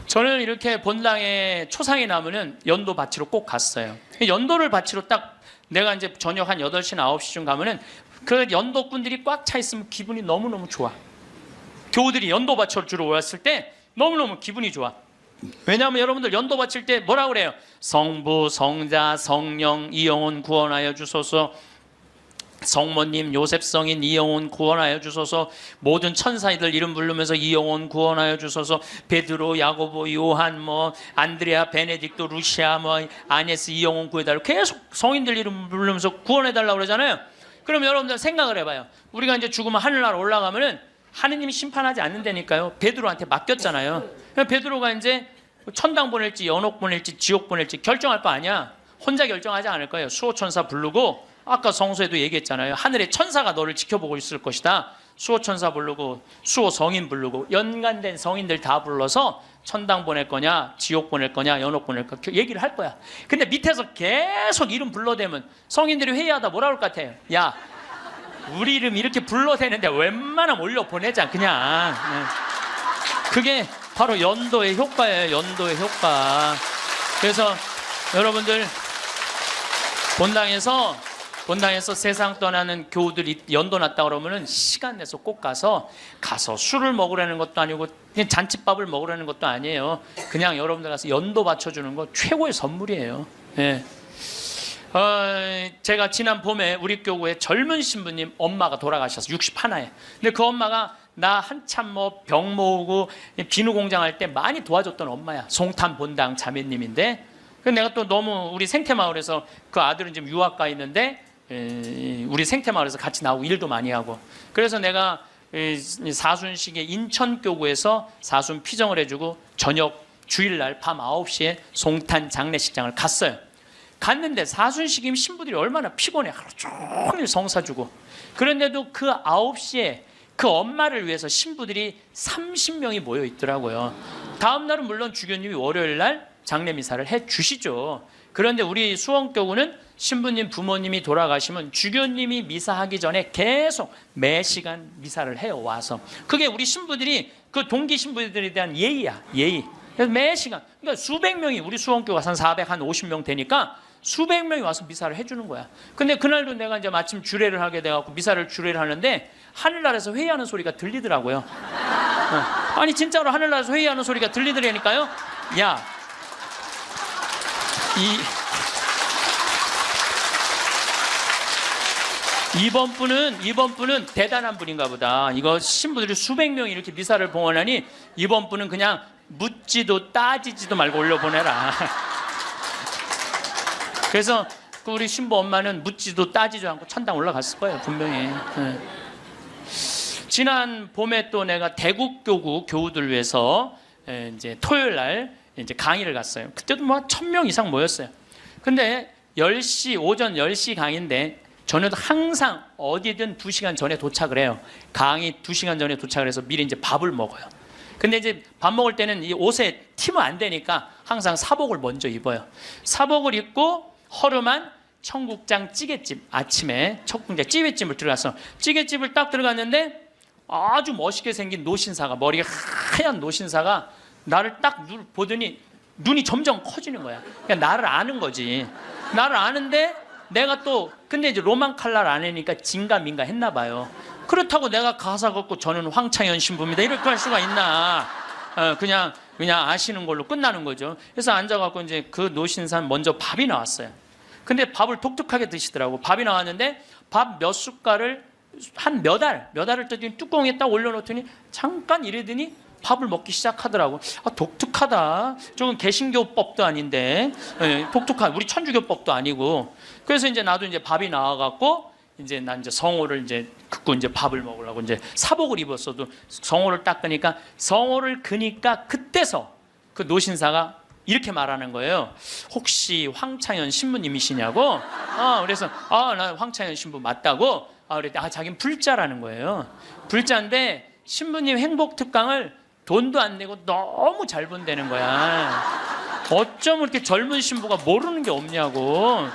저는 이렇게 본당에 초상이 나면은 연도 바치러 꼭 갔어요. 연도를 바치러 딱 내가 이제 저녁 한 8시나 9시쯤 가면은 그 연도꾼들이 꽉 차 있으면 기분이 너무너무 좋아. 교우들이 연도 바치러 주러 왔을 때 너무너무 기분이 좋아. 왜냐하면 여러분들 연도 바칠 때 뭐라고 그래요? 성부, 성자, 성령 이 영혼 구원하여 주소서. 성모님, 요셉성인 이영혼 구원하여 주소서. 모든 천사이들 이름 부르면서 이영혼 구원하여 주소서. 베드로, 야고보, 요한, 안드레아, 베네딕토, 루시아, 아네스, 이영혼 구해달라고 계속 성인들 이름 부르면서 구원해달라고 그러잖아요. 그럼 여러분들 생각을 해봐요. 우리가 이제 죽으면 하늘나라 올라가면은 하느님이 심판하지 않는다니까요. 베드로한테 맡겼잖아요. 베드로가 이제 천당 보낼지 연옥 보낼지 지옥 보낼지 결정할 거 아니야. 혼자 결정하지 않을 거예요. 수호천사 부르고, 아까 성서에도 얘기했잖아요. 하늘의 천사가 너를 지켜보고 있을 것이다. 수호천사 부르고 수호 성인 부르고 연관된 성인들 다 불러서 천당 보낼 거냐 지옥 보낼 거냐 연옥 보낼 거냐 얘기를 할 거야. 근데 밑에서 계속 이름 불러대면 성인들이 회의하다 뭐라 그럴 것 같아요? 야, 우리 이름 이렇게 불러대는데 웬만하면 올려 보내자 그냥. 그게 바로 연도의 효과예요. 연도의 효과. 그래서 여러분들 본당에서 세상 떠나는 교우들이 연도 났다 그러면은 시간 내서 꼭 가서 술을 먹으라는 것도 아니고 그냥 잔치밥을 먹으라는 것도 아니에요. 그냥 여러분들 가서 연도 바쳐주는 거 최고의 선물이에요. 예. 제가 지난 봄에 우리 교구에 젊은 신부님 엄마가 돌아가셔서 61에. 근데 그 엄마가 나 한참 병 모으고 비누 공장 할 때 많이 도와줬던 엄마야. 송탄 본당 자매님인데, 내가 또 너무 우리 생태마을에서 그 아들은 지금 유학 가 있는데 우리 생태마을에서 같이 나오고 일도 많이 하고, 그래서 내가 사순식에 인천교구에서 사순 피정을 해주고 저녁 주일날 밤 9시에 송탄 장례식장을 갔어요. 갔는데 사순식이면 신부들이 얼마나 피곤해. 하루 종일 성사 주고. 그런데도 그 9시에 그 엄마를 위해서 신부들이 30명이 모여 있더라고요. 다음 날은 물론 주교님이 월요일날 장례미사를 해주시죠. 그런데 우리 수원교구는 신부님 부모님이 돌아가시면 주교님이 미사하기 전에 계속 매 시간 미사를 해요. 와서 그게 우리 신부들이 그 동기 신부들에 대한 예의야. 예의. 그래서 매 시간, 그러니까 수백 명이, 우리 수원교가 한 450명 되니까 수백 명이 와서 미사를 해주는 거야. 근데 그날도 내가 이제 마침 주례를 하게 돼갖고 미사를 주례를 하는데 하늘나라에서 회의하는 소리가 들리더라고요. 아니 진짜로 하늘나라에서 회의하는 소리가 들리더라니까요. 야, 이번 분은 대단한 분인가 보다. 이거 신부들이 수백 명이 이렇게 미사를 봉헌하니 이번 분은 그냥 묻지도 따지지도 말고 올려보내라. 그래서 우리 신부 엄마는 묻지도 따지지도 않고 천당 올라갔을 거예요, 분명히. 지난 봄에 또 내가 대국교구 교우들 위해서 이제 토요일 날 이제 강의를 갔어요. 그때도 1000명 이상 모였어요. 근데 10시, 오전 10시 강의인데 저는 항상 어디든 2시간 전에 도착을 해요. 강의 2시간 전에 도착을 해서 미리 이제 밥을 먹어요. 근데 이제 밥 먹을 때는 이 옷에 튀면 안 되니까 항상 사복을 먼저 입어요. 사복을 입고 허름한 청국장 찌개집, 아침에 청국장 찌개집을 들어가서 찌개집을 딱 들어갔는데 아주 멋있게 생긴 노신사가, 머리가 하얀 노신사가 나를 딱 보더니 눈이 점점 커지는 거야. 그러니까 나를 아는 거지. 나를 아는데 내가 또 근데 이제 로만 칼날 아내니까 진가민가 했나 봐요. 그렇다고 내가 가사 걷고 저는 황창현 신부입니다 이렇게 할 수가 있나. 그냥 아시는 걸로 끝나는 거죠. 그래서 앉아갖고 이제 그 노신산 먼저 밥이 나왔어요. 근데 밥을 독특하게 드시더라고. 밥이 나왔는데 밥 몇 숟갈을 한 몇 알을 떠더니 뚜껑에 딱 올려놓더니 잠깐 이러더니 밥을 먹기 시작하더라고. 독특하다. 저건 개신교법도 아닌데, 독특한 우리 천주교법도 아니고. 그래서 이제 나도 이제 밥이 나와갖고 이제 난 이제 성호를 이제 긋고 이제 밥을 먹으려고 이제 사복을 입었어도 성호를 닦으니까 성호를 그니까 그때서 그 노신사가 이렇게 말하는 거예요. 혹시 황창현 신부님이시냐고? 그래서 나 황창현 신부 맞다고. 그랬더니 자기는 불자라는 거예요. 불자인데 신부님 행복 특강을 돈도 안 내고 너무 잘 본다는 거야. 어쩜 이렇게 젊은 신부가 모르는 게 없냐고.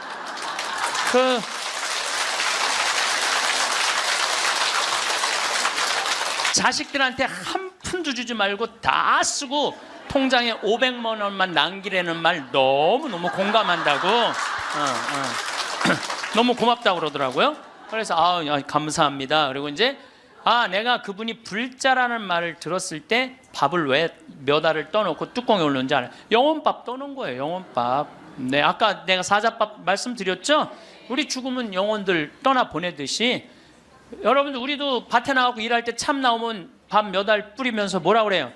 자식들한테 한 푼도 주지 말고 다 쓰고 통장에 500만 원만 남기라는 말 너무너무 공감한다고. 너무 고맙다고 그러더라고요. 그래서 감사합니다. 그리고 이제 내가 그분이 불자라는 말을 들었을 때 밥을 왜 몇 알을 떠놓고 뚜껑에 올렸는지 알아요? 영혼밥 떠놓은 거예요. 영혼밥. 네, 아까 내가 사자밥 말씀드렸죠? 우리 죽으면 영혼들 떠나 보내듯이 여러분들 우리도 밭에 나가고 일할 때 참 나오면 밥 몇 알 뿌리면서 뭐라 그래요?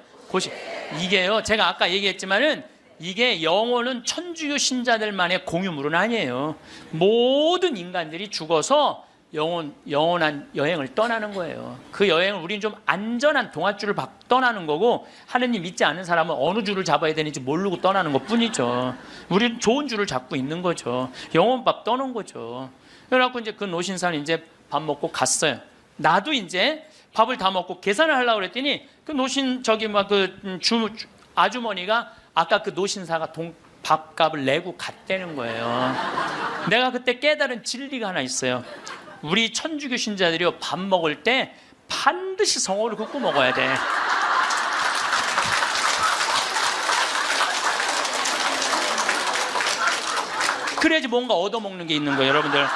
이게요, 제가 아까 얘기했지만은 이게 영혼은 천주교 신자들만의 공유물은 아니에요. 모든 인간들이 죽어서 영원한 여행을 떠나는 거예요. 그 여행을 우리는 좀 안전한 동아줄을 떠나는 거고, 하느님 믿지 않는 사람은 어느 줄을 잡아야 되는지 모르고 떠나는 것 뿐이죠. 우리는 좋은 줄을 잡고 있는 거죠. 영혼밥 떠는 거죠. 그래갖고 이제 그 노신사는 이제 밥 먹고 갔어요. 나도 이제 밥을 다 먹고 계산을 하려고 그랬더니 그 노신 아주머니가 아까 그 노신사가 밥값을 내고 갔다는 거예요. 내가 그때 깨달은 진리가 하나 있어요. 우리 천주교 신자들이요, 밥 먹을 때 반드시 성호를 긋고 먹어야 돼. 그래야지 뭔가 얻어먹는 게 있는 거예요. 여러분들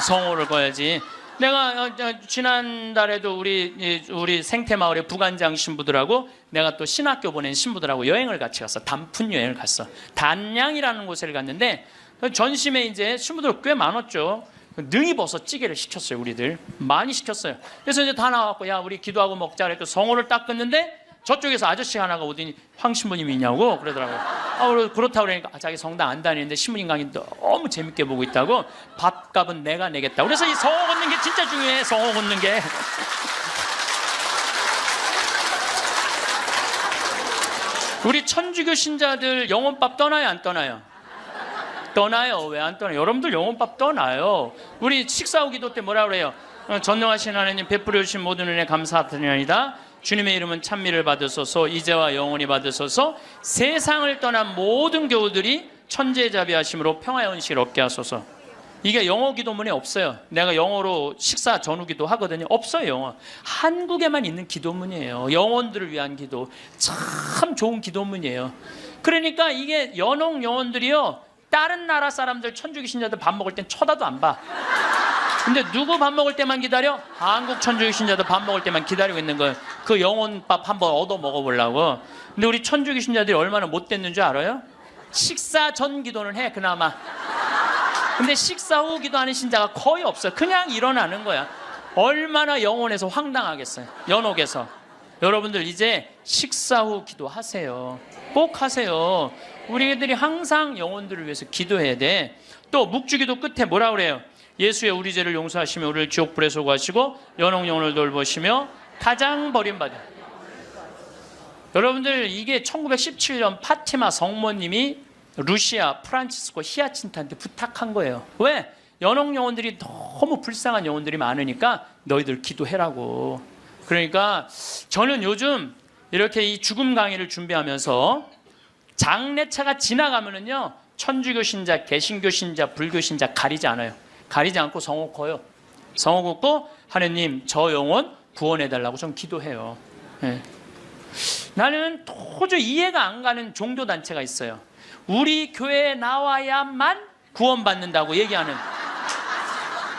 성호를 꺼야지. 내가 지난달에도 우리 생태마을의 부관장 신부들하고 내가 또 신학교 보낸 신부들하고 여행을 같이 갔어. 단풍 여행을 갔어. 단양이라는 곳을 갔는데 전심에 이제 신부들 꽤 많았죠. 능이버섯 찌개를 시켰어요. 우리들 많이 시켰어요. 그래서 이제 다 나왔고, 야 우리 기도하고 먹자 그랬고 성호를 딱 끊는데 저쪽에서 아저씨 하나가 오더니 황 신부님이 있냐고 그러더라고요. 그렇다고 그러니까 자기 성당 안 다니는데 신부님 강의 너무 재밌게 보고 있다고, 밥값은 내가 내겠다. 그래서 이 성호 걷는 게 진짜 중요해. 성호 걷는 게. 우리 천주교 신자들 영혼밥 떠나요, 안 떠나요? 떠나요. 왜 안 떠나요? 여러분들 영혼밥 떠나요. 우리 식사 후 기도 때 뭐라 그래요? 전능하신 하나님 베풀어 주신 모든 은혜 감사드리나이다. 주님의 이름은 찬미를 받으소서, 이제와 영원히 받으소서. 세상을 떠난 모든 교우들이 천재자비하심으로 평화의恩식을 얻게 하소서. 이게 영어 기도문에 없어요. 내가 영어로 식사 전후 기도 하거든요. 없어요. 영어. 한국에만 있는 기도문이에요. 영혼들을 위한 기도. 참 좋은 기도문이에요. 그러니까 이게 연옥 영혼들이요, 다른 나라 사람들 천주교 신자들 밥 먹을 땐 쳐다도 안 봐. 근데 누구 밥 먹을 때만 기다려? 한국 천주교 신자들 밥 먹을 때만 기다리고 있는 거예요. 그 영혼밥 한번 얻어 먹어보려고. 근데 우리 천주교 신자들이 얼마나 못됐는 줄 알아요? 식사 전 기도는 해 그나마. 근데 식사 후 기도하는 신자가 거의 없어요. 그냥 일어나는 거야. 얼마나 영혼에서 황당하겠어요. 연옥에서. 여러분들 이제 식사 후 기도하세요. 꼭 하세요. 우리들이 항상 영혼들을 위해서 기도해야 돼. 또 묵주기도 끝에 뭐라 그래요? 예수의 우리 죄를 용서하시며 우리를 지옥불에 소구하시고 연옥 영혼을 돌보시며 가장 버림받은. 여러분들 이게 1917년 파티마 성모님이 루시아 프란치스코 히아친트한테 부탁한 거예요. 왜? 연옥 영혼들이 너무 불쌍한 영혼들이 많으니까 너희들 기도해라고. 그러니까 저는 요즘 이렇게 이 죽음 강의를 준비하면서 장례차가 지나가면은요, 천주교 신자, 개신교 신자, 불교 신자 가리지 않아요. 가리지 않고 성호 커요. 성호 긋고 하느님 저 영혼 구원해달라고 좀 기도해요. 네. 나는 도저히 이해가 안 가는 종교단체가 있어요. 우리 교회에 나와야만 구원받는다고 얘기하는.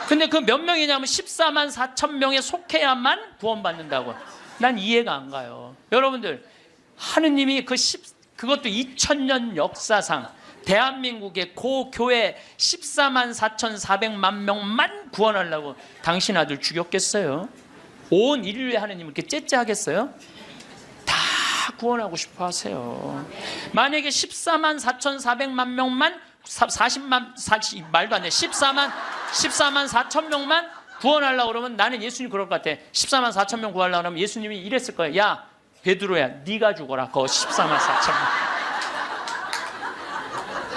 근데 그 몇 명이냐면 14만 4천 명에 속해야만 구원받는다고. 난 이해가 안 가요. 여러분들 하느님이 그것도 2000년 역사상 대한민국의 고교회 14만 4,400만 명만 구원하려고 당신 아들 죽였겠어요? 온 인류의 하느님을 이렇게 째째하겠어요? 다 구원하고 싶어 하세요. 만약에 14만 4,400만 명만 14만 4천 명만 구원하려고 그러면 나는 예수님 그럴 것 같아. 14만 4천 명 구하려고 하면 예수님이 이랬을 거예요. 야 베드로야 네가 죽어라. 그 14만 4천 명.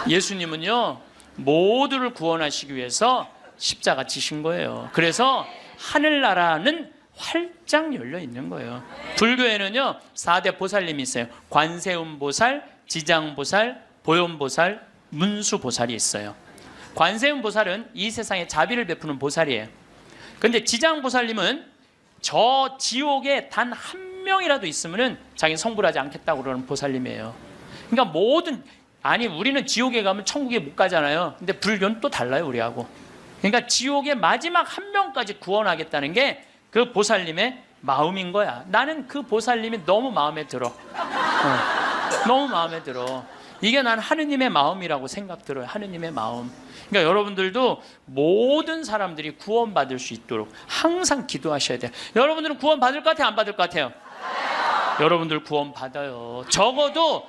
예수님은요 모두를 구원하시기 위해서 십자가 지신 거예요. 그래서 하늘나라는 활짝 열려 있는 거예요. 불교에는요 4대 보살님이 있어요. 관세음보살, 지장보살, 보현보살, 문수보살이 있어요. 관세음보살은 이 세상에 자비를 베푸는 보살이에요. 그런데 지장보살님은 저 지옥에 단 한 명이라도 있으면은 자기는 성불하지 않겠다고 그러는 보살님이에요. 그러니까 우리는 지옥에 가면 천국에 못 가잖아요. 근데 불교는 또 달라요, 우리하고. 그러니까 지옥의 마지막 한 명까지 구원하겠다는 게 그 보살님의 마음인 거야. 나는 그 보살님이 너무 마음에 들어. 너무 마음에 들어. 이게 난 하느님의 마음이라고 생각 들어요. 하느님의 마음. 그러니까 여러분들도 모든 사람들이 구원받을 수 있도록 항상 기도하셔야 돼요. 여러분들은 구원 받을 것 같아요? 안 받을 것 같아요? 여러분들 구원 받아요. 적어도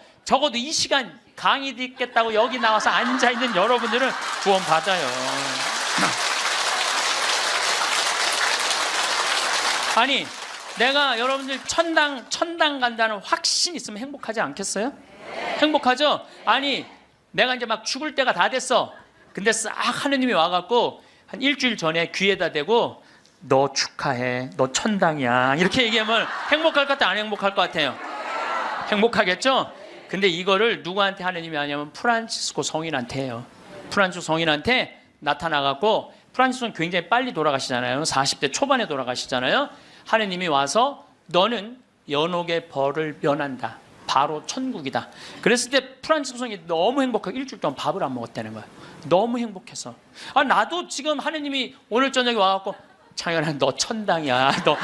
이 시간 강의 듣겠다고 여기 나와서 앉아있는 여러분들은 구원 받아요. 아니, 내가 여러분들 천당 간다는 확신 있으면 행복하지 않겠어요? 행복하죠? 아니, 내가 이제 막 죽을 때가 다 됐어. 근데 싹 하느님이 와갖고 한 일주일 전에 귀에다 대고 너 축하해, 너 천당이야, 이렇게 얘기하면 행복할 것 같아요? 안 행복할 것 같아요? 행복하겠죠? 근데 이거를 누구한테 하느님이 하냐면 프란치스코 성인한테 해요. 프란치스코 성인한테 나타나갖고, 프란치스코는 굉장히 빨리 돌아가시잖아요. 40대 초반에 돌아가시잖아요. 하느님이 와서 너는 연옥의 벌을 면한다, 바로 천국이다. 그랬을 때 프란치스코 성인이 너무 행복하게 일주일 동안 밥을 안 먹었다는 거야. 너무 행복해서. 나도 지금 하느님이 오늘 저녁에 와갖고 창현아 너 천당이야, 너.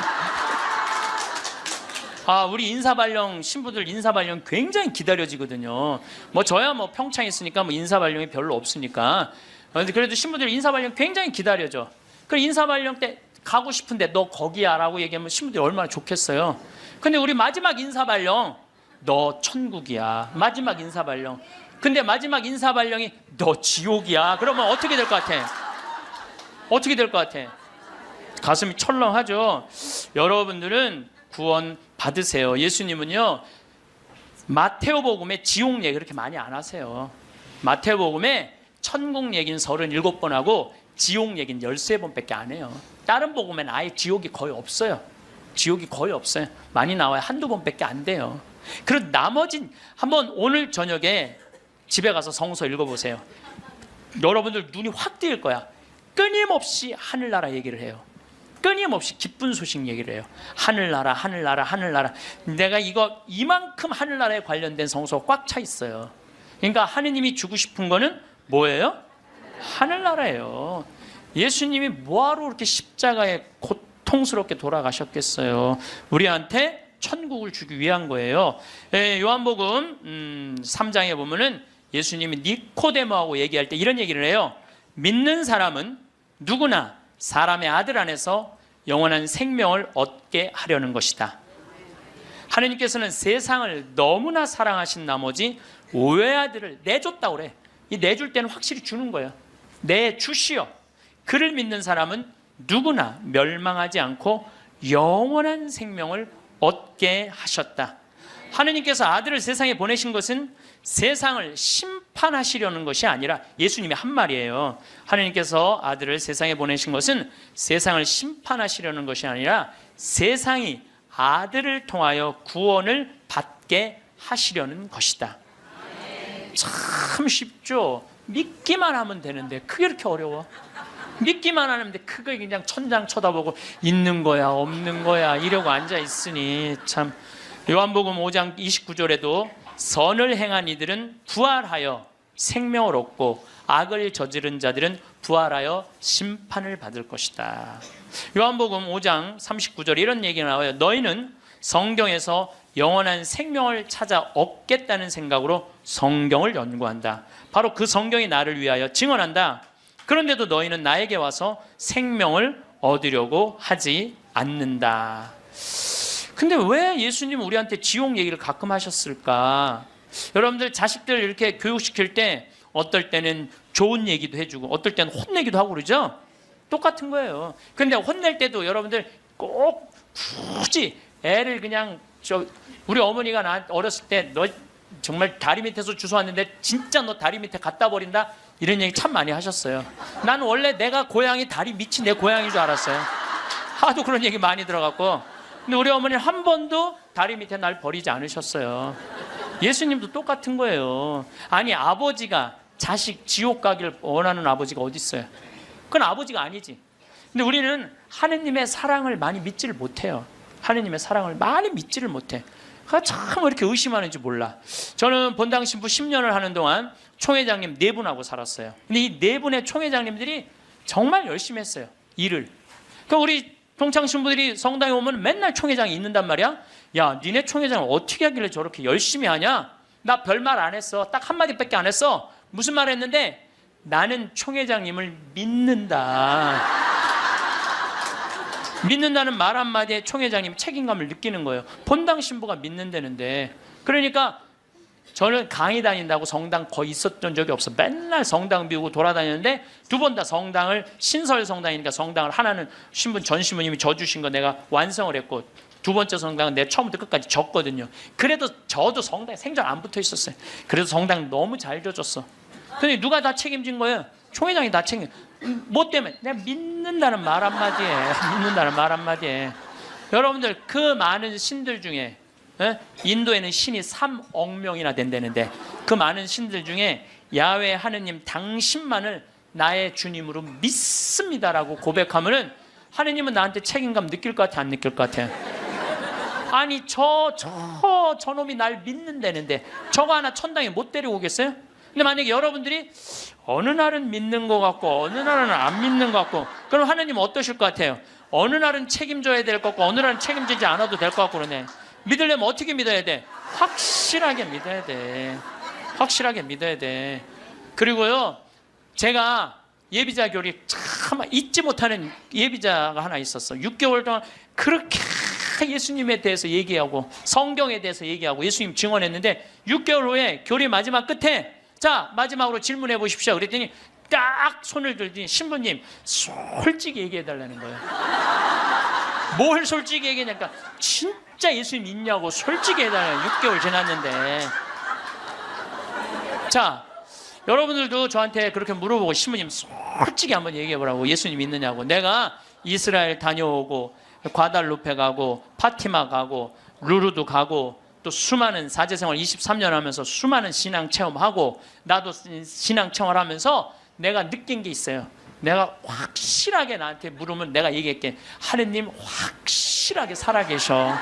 우리 인사발령 신부들 인사발령 굉장히 기다려지거든요. 뭐 저야 뭐 평창에 있으니까 뭐 인사발령이 별로 없으니까. 그래도 신부들 인사발령 굉장히 기다려져. 그 인사발령 때 가고 싶은데 너 거기야라고 얘기하면 신부들이 얼마나 좋겠어요. 근데 우리 마지막 인사발령 너 천국이야, 마지막 인사발령. 근데 마지막 인사발령이 너 지옥이야. 그러면 어떻게 될 것 같아? 어떻게 될 것 같아? 가슴이 철렁하죠. 여러분들은 구원 받으세요. 예수님은요, 마태오복음에 지옥 얘기 그렇게 많이 안 하세요. 마태오복음에 천국 얘기는 37번 하고 지옥 얘기는 13번밖에 안 해요. 다른 복음에는 아예 지옥이 거의 없어요. 지옥이 거의 없어요. 많이 나와요. 한두 번밖에 안 돼요. 그리고 나머진 한번 오늘 저녁에 집에 가서 성서 읽어보세요. 여러분들 눈이 확 뜨일 거야. 끊임없이 하늘나라 얘기를 해요. 끊임없이 기쁜 소식 얘기를 해요. 하늘나라, 하늘나라, 하늘나라. 내가 이만큼 하늘나라에 관련된 성서가 꽉 차 있어요. 그러니까 하느님이 주고 싶은 거는 뭐예요? 하늘나라예요. 예수님이 뭐하러 그렇게 십자가에 고통스럽게 돌아가셨겠어요? 우리한테 천국을 주기 위한 거예요. 요한복음 3장에 보면은 예수님이 니코데모하고 얘기할 때 이런 얘기를 해요. 믿는 사람은 누구나 사람의 아들 안에서 영원한 생명을 얻게 하려는 것이다. 하느님께서는 세상을 너무나 사랑하신 나머지 외아들을 내줬다고 그래. 이 내줄 때는 확실히 주는 거예요. 내주시오. 그를 믿는 사람은 누구나 멸망하지 않고 영원한 생명을 얻게 하셨다. 하느님께서 아들을 세상에 보내신 것은 세상을 심판하시려는 것이 아니라, 예수님이 한 말이에요. 하느님께서 아들을 세상에 보내신 것은 세상을 심판하시려는 것이 아니라 세상이 아들을 통하여 구원을 받게 하시려는 것이다. 참 쉽죠? 믿기만 하면 되는데 그게 이렇게 어려워? 믿기만 하는데 크게 그냥 천장 쳐다보고 있는 거야 없는 거야 이러고 앉아 있으니 참. 요한복음 5장 29절에도 선을 행한 이들은 부활하여 생명을 얻고 악을 저지른 자들은 부활하여 심판을 받을 것이다. 요한복음 5장 39절에 이런 얘기가 나와요. 너희는 성경에서 영원한 생명을 찾아 얻겠다는 생각으로 성경을 연구한다. 바로 그 성경이 나를 위하여 증언한다. 그런데도 너희는 나에게 와서 생명을 얻으려고 하지 않는다. 근데 왜 예수님은 우리한테 지옥 얘기를 가끔 하셨을까? 여러분들 자식들 이렇게 교육시킬 때 어떨 때는 좋은 얘기도 해주고 어떨 때는 혼내기도 하고 그러죠? 똑같은 거예요. 근데 혼낼 때도 여러분들 꼭 굳이 애를 그냥 우리 어머니가 나 어렸을 때 너 정말 다리 밑에서 주워왔는데 진짜 너 다리 밑에 갖다 버린다? 이런 얘기 참 많이 하셨어요. 나는 원래 내가 고향이 다리 밑이 내 고향인 줄 알았어요. 하도 그런 얘기 많이 들어갔고. 근데 우리 어머니는 한 번도 다리 밑에 날 버리지 않으셨어요. 예수님도 똑같은 거예요. 아니, 아버지가 자식 지옥 가기를 원하는 아버지가 어디 있어요? 그건 아버지가 아니지. 근데 우리는 하느님의 사랑을 많이 믿지를 못해요. 하느님의 사랑을 많이 믿지를 못해. 참 이렇게 의심하는지 몰라. 저는 본당 신부 10년을 하는 동안 총회장님 4분하고 살았어요. 근데 이 4분의 총회장님들이 정말 열심히 했어요, 일을. 그러니까 우리 동창 신부들이 성당에 오면 맨날 총회장이 있는단 말이야. 야, 니네 총회장을 어떻게 하길래 저렇게 열심히 하냐? 나 별말 안 했어. 딱 한마디밖에 안 했어. 무슨 말 했는데 나는 총회장님을 믿는다. 믿는다는 말 한마디에 총회장님 책임감을 느끼는 거예요. 본당 신부가 믿는다는데. 그러니까 저는 강의 다닌다고 성당 거의 있었던 적이 없어. 맨날 성당 비우고 돌아다녔는데 두 번 다 성당을 신설 성당이니까 성당을 하나는 신분 전 신부님이 져주신 거 내가 완성을 했고 두 번째 성당은 내가 처음부터 끝까지 졌거든요. 그래도 저도 성당에 생전 안 붙어 있었어요. 그래도 성당 너무 잘 져줬어. 근데 누가 다 책임진 거예요? 총회장이 다 책임. 뭐 때문에? 내가 믿는다는 말 한마디에 믿는다는 말 한마디에 여러분들 그 많은 신들 중에 인도에는 신이 3억 명이나 된다는데 그 많은 신들 중에 야훼 하느님 당신만을 나의 주님으로 믿습니다라고 고백하면은 하느님은 나한테 책임감 느낄 것 같아 안 느낄 것 같아? 아니 저놈이 날 믿는다는데 저거 하나 천당에 못 데려오겠어요? 근데 만약에 여러분들이 어느 날은 믿는 것 같고 어느 날은 안 믿는 것 같고 그럼 하느님은 어떠실 것 같아요? 어느 날은 책임져야 될 것 같고 어느 날은 책임지지 않아도 될 것 같고 그러네. 믿으려면 어떻게 믿어야 돼? 확실하게 믿어야 돼. 확실하게 믿어야 돼. 그리고요, 제가 예비자 교리 참 잊지 못하는 예비자가 하나 있었어. 6개월 동안 그렇게 예수님에 대해서 얘기하고 성경에 대해서 얘기하고 예수님 증언했는데 6개월 후에 교리 마지막 끝에 자 마지막으로 질문해 보십시오. 그랬더니 딱 손을 들더니 신부님 솔직히 얘기해 달라는 거예요. 뭘 솔직히 얘기하냐니까 진짜 예수님 있냐고 솔직히 해달라요. 6개월 지났는데. 자 여러분들도 저한테 그렇게 물어보고 신부님 솔직히 한번 얘기해 보라고. 예수님 있느냐고. 내가 이스라엘 다녀오고 과달루페 가고 파티마 가고 루르도 가고 또 수많은 사제생활 23년 하면서 수많은 신앙 체험하고 나도 신앙 체험하면서 내가 느낀 게 있어요. 내가 확실하게 나한테 물으면 내가 얘기할게. 하느님 확실하게 살아계셔.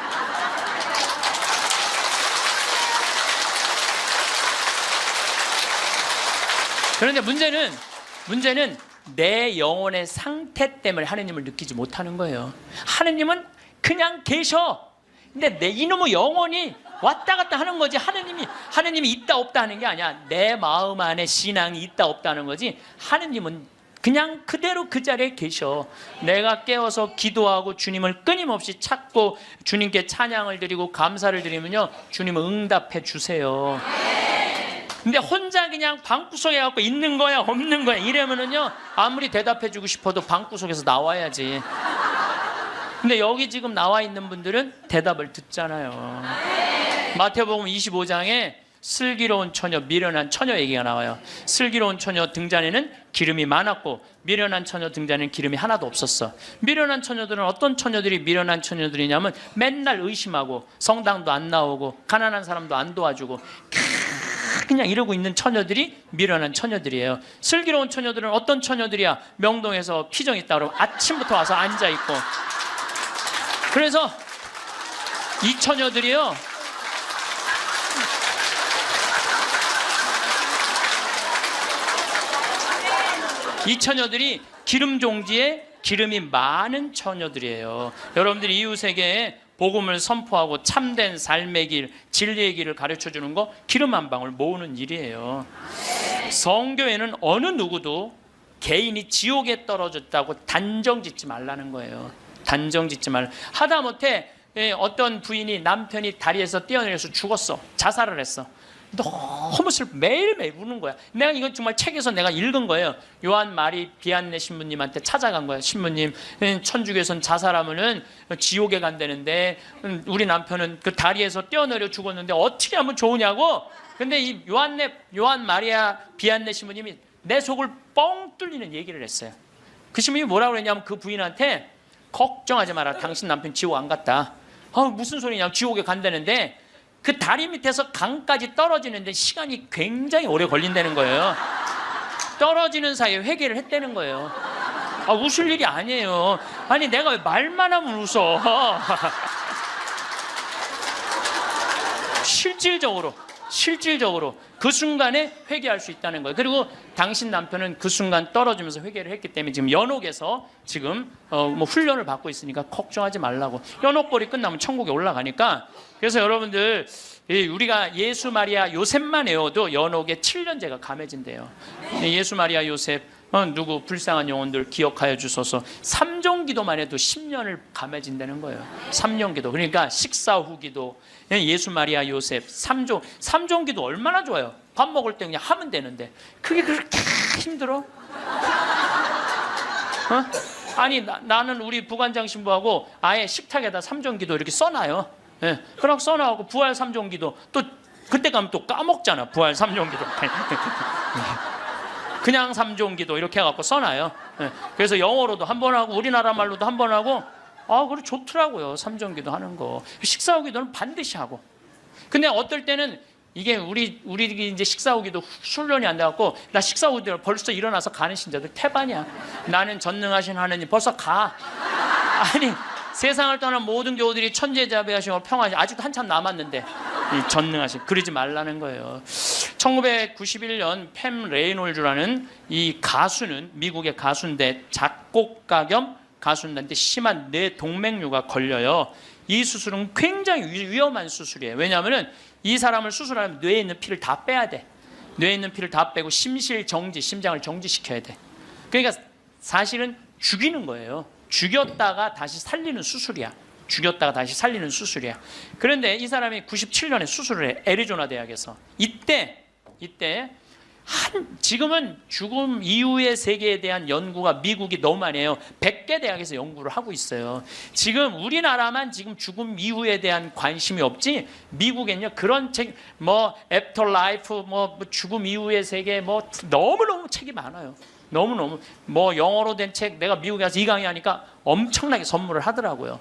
그런데 문제는 내 영혼의 상태 때문에 하느님을 느끼지 못하는 거예요. 하느님은 그냥 계셔. 근데 내 이놈의 영혼이 왔다 갔다 하는 거지. 하느님이 있다 없다 하는 게 아니야. 내 마음 안에 신앙이 있다 없다 하는 거지. 하느님은 그냥 그대로 그 자리에 계셔. 내가 깨어서 기도하고 주님을 끊임없이 찾고 주님께 찬양을 드리고 감사를 드리면요, 주님은 응답해 주세요. 근데 혼자 그냥 방구석에 갖고 있는 거야 없는 거야 이러면은요, 아무리 대답해 주고 싶어도 방구석에서 나와야지. 근데 여기 지금 나와 있는 분들은 대답을 듣잖아요. 마태복음 25장에 슬기로운 처녀, 미련한 처녀 얘기가 나와요. 슬기로운 처녀 등잔에는 기름이 많았고 미련한 처녀 등잔에는 기름이 하나도 없었어. 미련한 처녀들은 어떤 처녀들이 미련한 처녀들이냐면 맨날 의심하고 성당도 안 나오고 가난한 사람도 안 도와주고 그냥 이러고 있는 처녀들이 미련한 처녀들이에요. 슬기로운 처녀들은 어떤 처녀들이야? 명동에서 피정 있다 그러면 아침부터 와서 앉아있고. 그래서 이 처녀들이요, 이 처녀들이 기름 종지에 기름이 많은 처녀들이에요. 여러분들이 이웃에게 복음을 선포하고 참된 삶의 길, 진리의 길을 가르쳐주는 거 기름 한 방울 모으는 일이에요. 성교회는 어느 누구도 개인이 지옥에 떨어졌다고 단정짓지 말라는 거예요. 단정짓지 말라. 하다못해 어떤 부인이 남편이 다리에서 뛰어내려서 죽었어. 자살을 했어. 너무 슬퍼. 매일매일 우는 거야. 내가 이건 정말 책에서 내가 읽은 거예요. 요한 마리 비안네 신부님한테 찾아간 거야. 신부님, 천주교에선 자살하면은 지옥에 간다는데 우리 남편은 그 다리에서 뛰어내려 죽었는데 어떻게 하면 좋으냐고. 근데 이 요한 마리아 비안네 신부님이 내 속을 뻥 뚫리는 얘기를 했어요. 그 신부님이 뭐라고 그랬냐면 그 부인한테 걱정하지 마라. 당신 남편 지옥 안 갔다. 무슨 소리냐. 지옥에 간다는데 그 다리 밑에서 강까지 떨어지는데 시간이 굉장히 오래 걸린다는 거예요. 떨어지는 사이에 회개를 했다는 거예요. 웃을 일이 아니에요. 아니 내가 왜 말만 하면 웃어. 실질적으로 실질적으로 그 순간에 회개할 수 있다는 거예요. 그리고 당신 남편은 그 순간 떨어지면서 회개를 했기 때문에 지금 연옥에서 지금 뭐 훈련을 받고 있으니까 걱정하지 말라고. 연옥벌이 끝나면 천국에 올라가니까. 그래서 여러분들 우리가 예수 마리아 요셉만 외워도 연옥에 7년제가 감해진대요. 예수 마리아 요셉 누구 불쌍한 영혼들 기억하여 주소서. 3종 기도만 해도 10년을 감해진다는 거예요. 3년 기도. 그러니까 식사 후 기도, 예수 마리아 요셉 3종 기도 얼마나 좋아요. 밥 먹을 때 그냥 하면 되는데 그게 그렇게 힘들어? 아니 나는 우리 부관장 신부하고 아예 식탁에다 3종 기도 이렇게 써놔요. 그럼 써놔고 부활 3종 기도 또 그때 가면 또 까먹잖아. 부활 3종 기도 그냥 3종 기도 이렇게 해갖고 써놔요. 그래서 영어로도 한 번 하고 우리나라 말로도 한 번 하고 그래 좋더라고요. 3종 기도 하는 거. 식사 후 기도는 반드시 하고. 근데 어떨 때는 이게 우리 이제 식사 후 기도 훈련이 안 돼갖고 나 식사 후 기도 벌써 일어나서 가는 신자들 태반이야. 나는 전능하신 하느님 벌써 가. 아니 세상을 떠난 모든 교우들이 천재자비하시고 평화하시 아직도 한참 남았는데 이 전능하신 그러지 말라는 거예요. 1991년 팸 레이놀즈라는 이 가수는 미국의 가수인데 작곡가 겸 가수인데 심한 뇌 동맥류가 걸려요. 이 수술은 굉장히 위험한 수술이에요. 왜냐하면 이 사람을 수술하면 뇌에 있는 피를 다 빼야 돼. 뇌에 있는 피를 다 빼고 심실 정지, 심장을 정지시켜야 돼. 그러니까 사실은 죽이는 거예요. 죽였다가 다시 살리는 수술이야. 죽였다가 다시 살리는 수술이야. 그런데 이 사람이 97년에 수술을 해. 애리조나 대학에서. 이때 지금은 죽음 이후의 세계에 대한 연구가 미국이 너무 많이 해요. 100개 대학에서 연구를 하고 있어요. 지금 우리나라만 지금 죽음 이후에 대한 관심이 없지 미국엔요 그런 책 뭐 애프터 라이프 뭐 죽음 이후의 세계 뭐 너무너무 책이 많아요. 너무너무 뭐 영어로 된 책 내가 미국에 가서 이 강의하니까 엄청나게 선물을 하더라고요.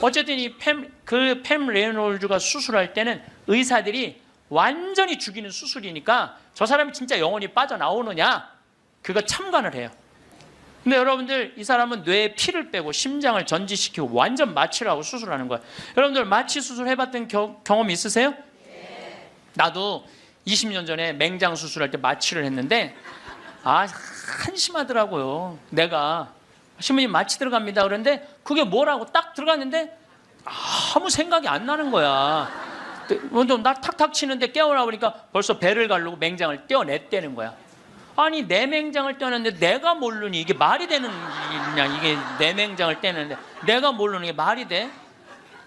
어쨌든 이 팸 레이놀즈가 수술할 때는 의사들이 완전히 죽이는 수술이니까 저 사람이 진짜 영혼이 빠져나오느냐 그거 참관을 해요. 근데 여러분들 이 사람은 뇌에 피를 빼고 심장을 전지시키고 완전 마취를 하고 수술하는 거예요. 여러분들 마취 수술 해봤던 경험 있으세요? 네. 나도 20년 전에 맹장 수술할 때 마취를 했는데 한심하더라고요. 내가 신부님 마취 들어갑니다 그런데 그게 뭐라고 딱 들어갔는데 아무 생각이 안 나는 거야. 나 탁탁 치는데 깨어나 보니까 벌써 배를 가르고 맹장을 떼어냈다는 거야. 아니 내 맹장을 떼어냈는데 내가 모르니 이게 말이 되는 일이냐. 이게 내 맹장을 떼는데 내가 모르는 게 말이 돼?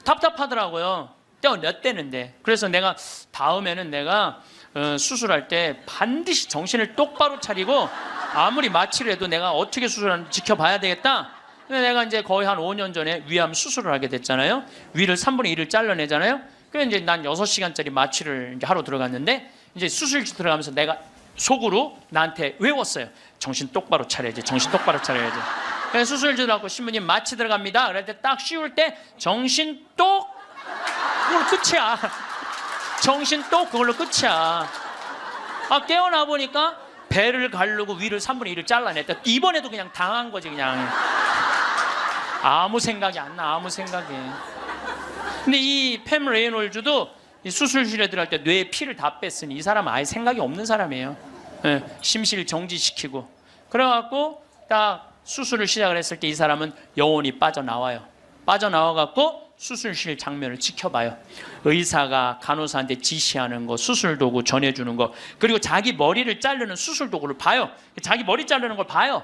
답답하더라고요. 떼어냈다는데. 그래서 내가 다음에는 내가 수술할 때 반드시 정신을 똑바로 차리고 아무리 마취를 해도 내가 어떻게 수술하는지 지켜봐야 되겠다. 근데 내가 이제 거의 한 5년 전에 위암 수술을 하게 됐잖아요. 위를 3분의 1을 잘라내잖아요. 그래서 이제 난 6시간짜리 마취를 이제 하러 들어갔는데 이제 수술실 들어가면서 내가 속으로 나한테 외웠어요. 정신 똑바로 차려야지. 정신 똑바로 차려야지. 그래서 수술실 들어가고 신부님 마취 들어갑니다. 그럴 때 딱 씌울 때 정신 똑 그걸로 끝이야. 정신 똑 그걸로 끝이야. 깨어나 보니까 배를 가르고 위를 3분의 1을 잘라냈다. 이번에도 그냥 당한 거지 그냥. 아무 생각이 안 나. 아무 생각이. 근데 이 팸 레이놀즈도 이 수술실에 들어갈 때 뇌에 피를 다 뺐으니 이 사람은 아예 생각이 없는 사람이에요. 심실 정지시키고 그래갖고 딱 수술을 시작을 했을 때 이 사람은 영혼이 빠져나와요. 빠져나와갖고 수술실 장면을 지켜봐요. 의사가 간호사한테 지시하는 거, 수술 도구 전해주는 거, 그리고 자기 머리를 자르는 수술 도구를 봐요. 자기 머리 자르는 걸 봐요.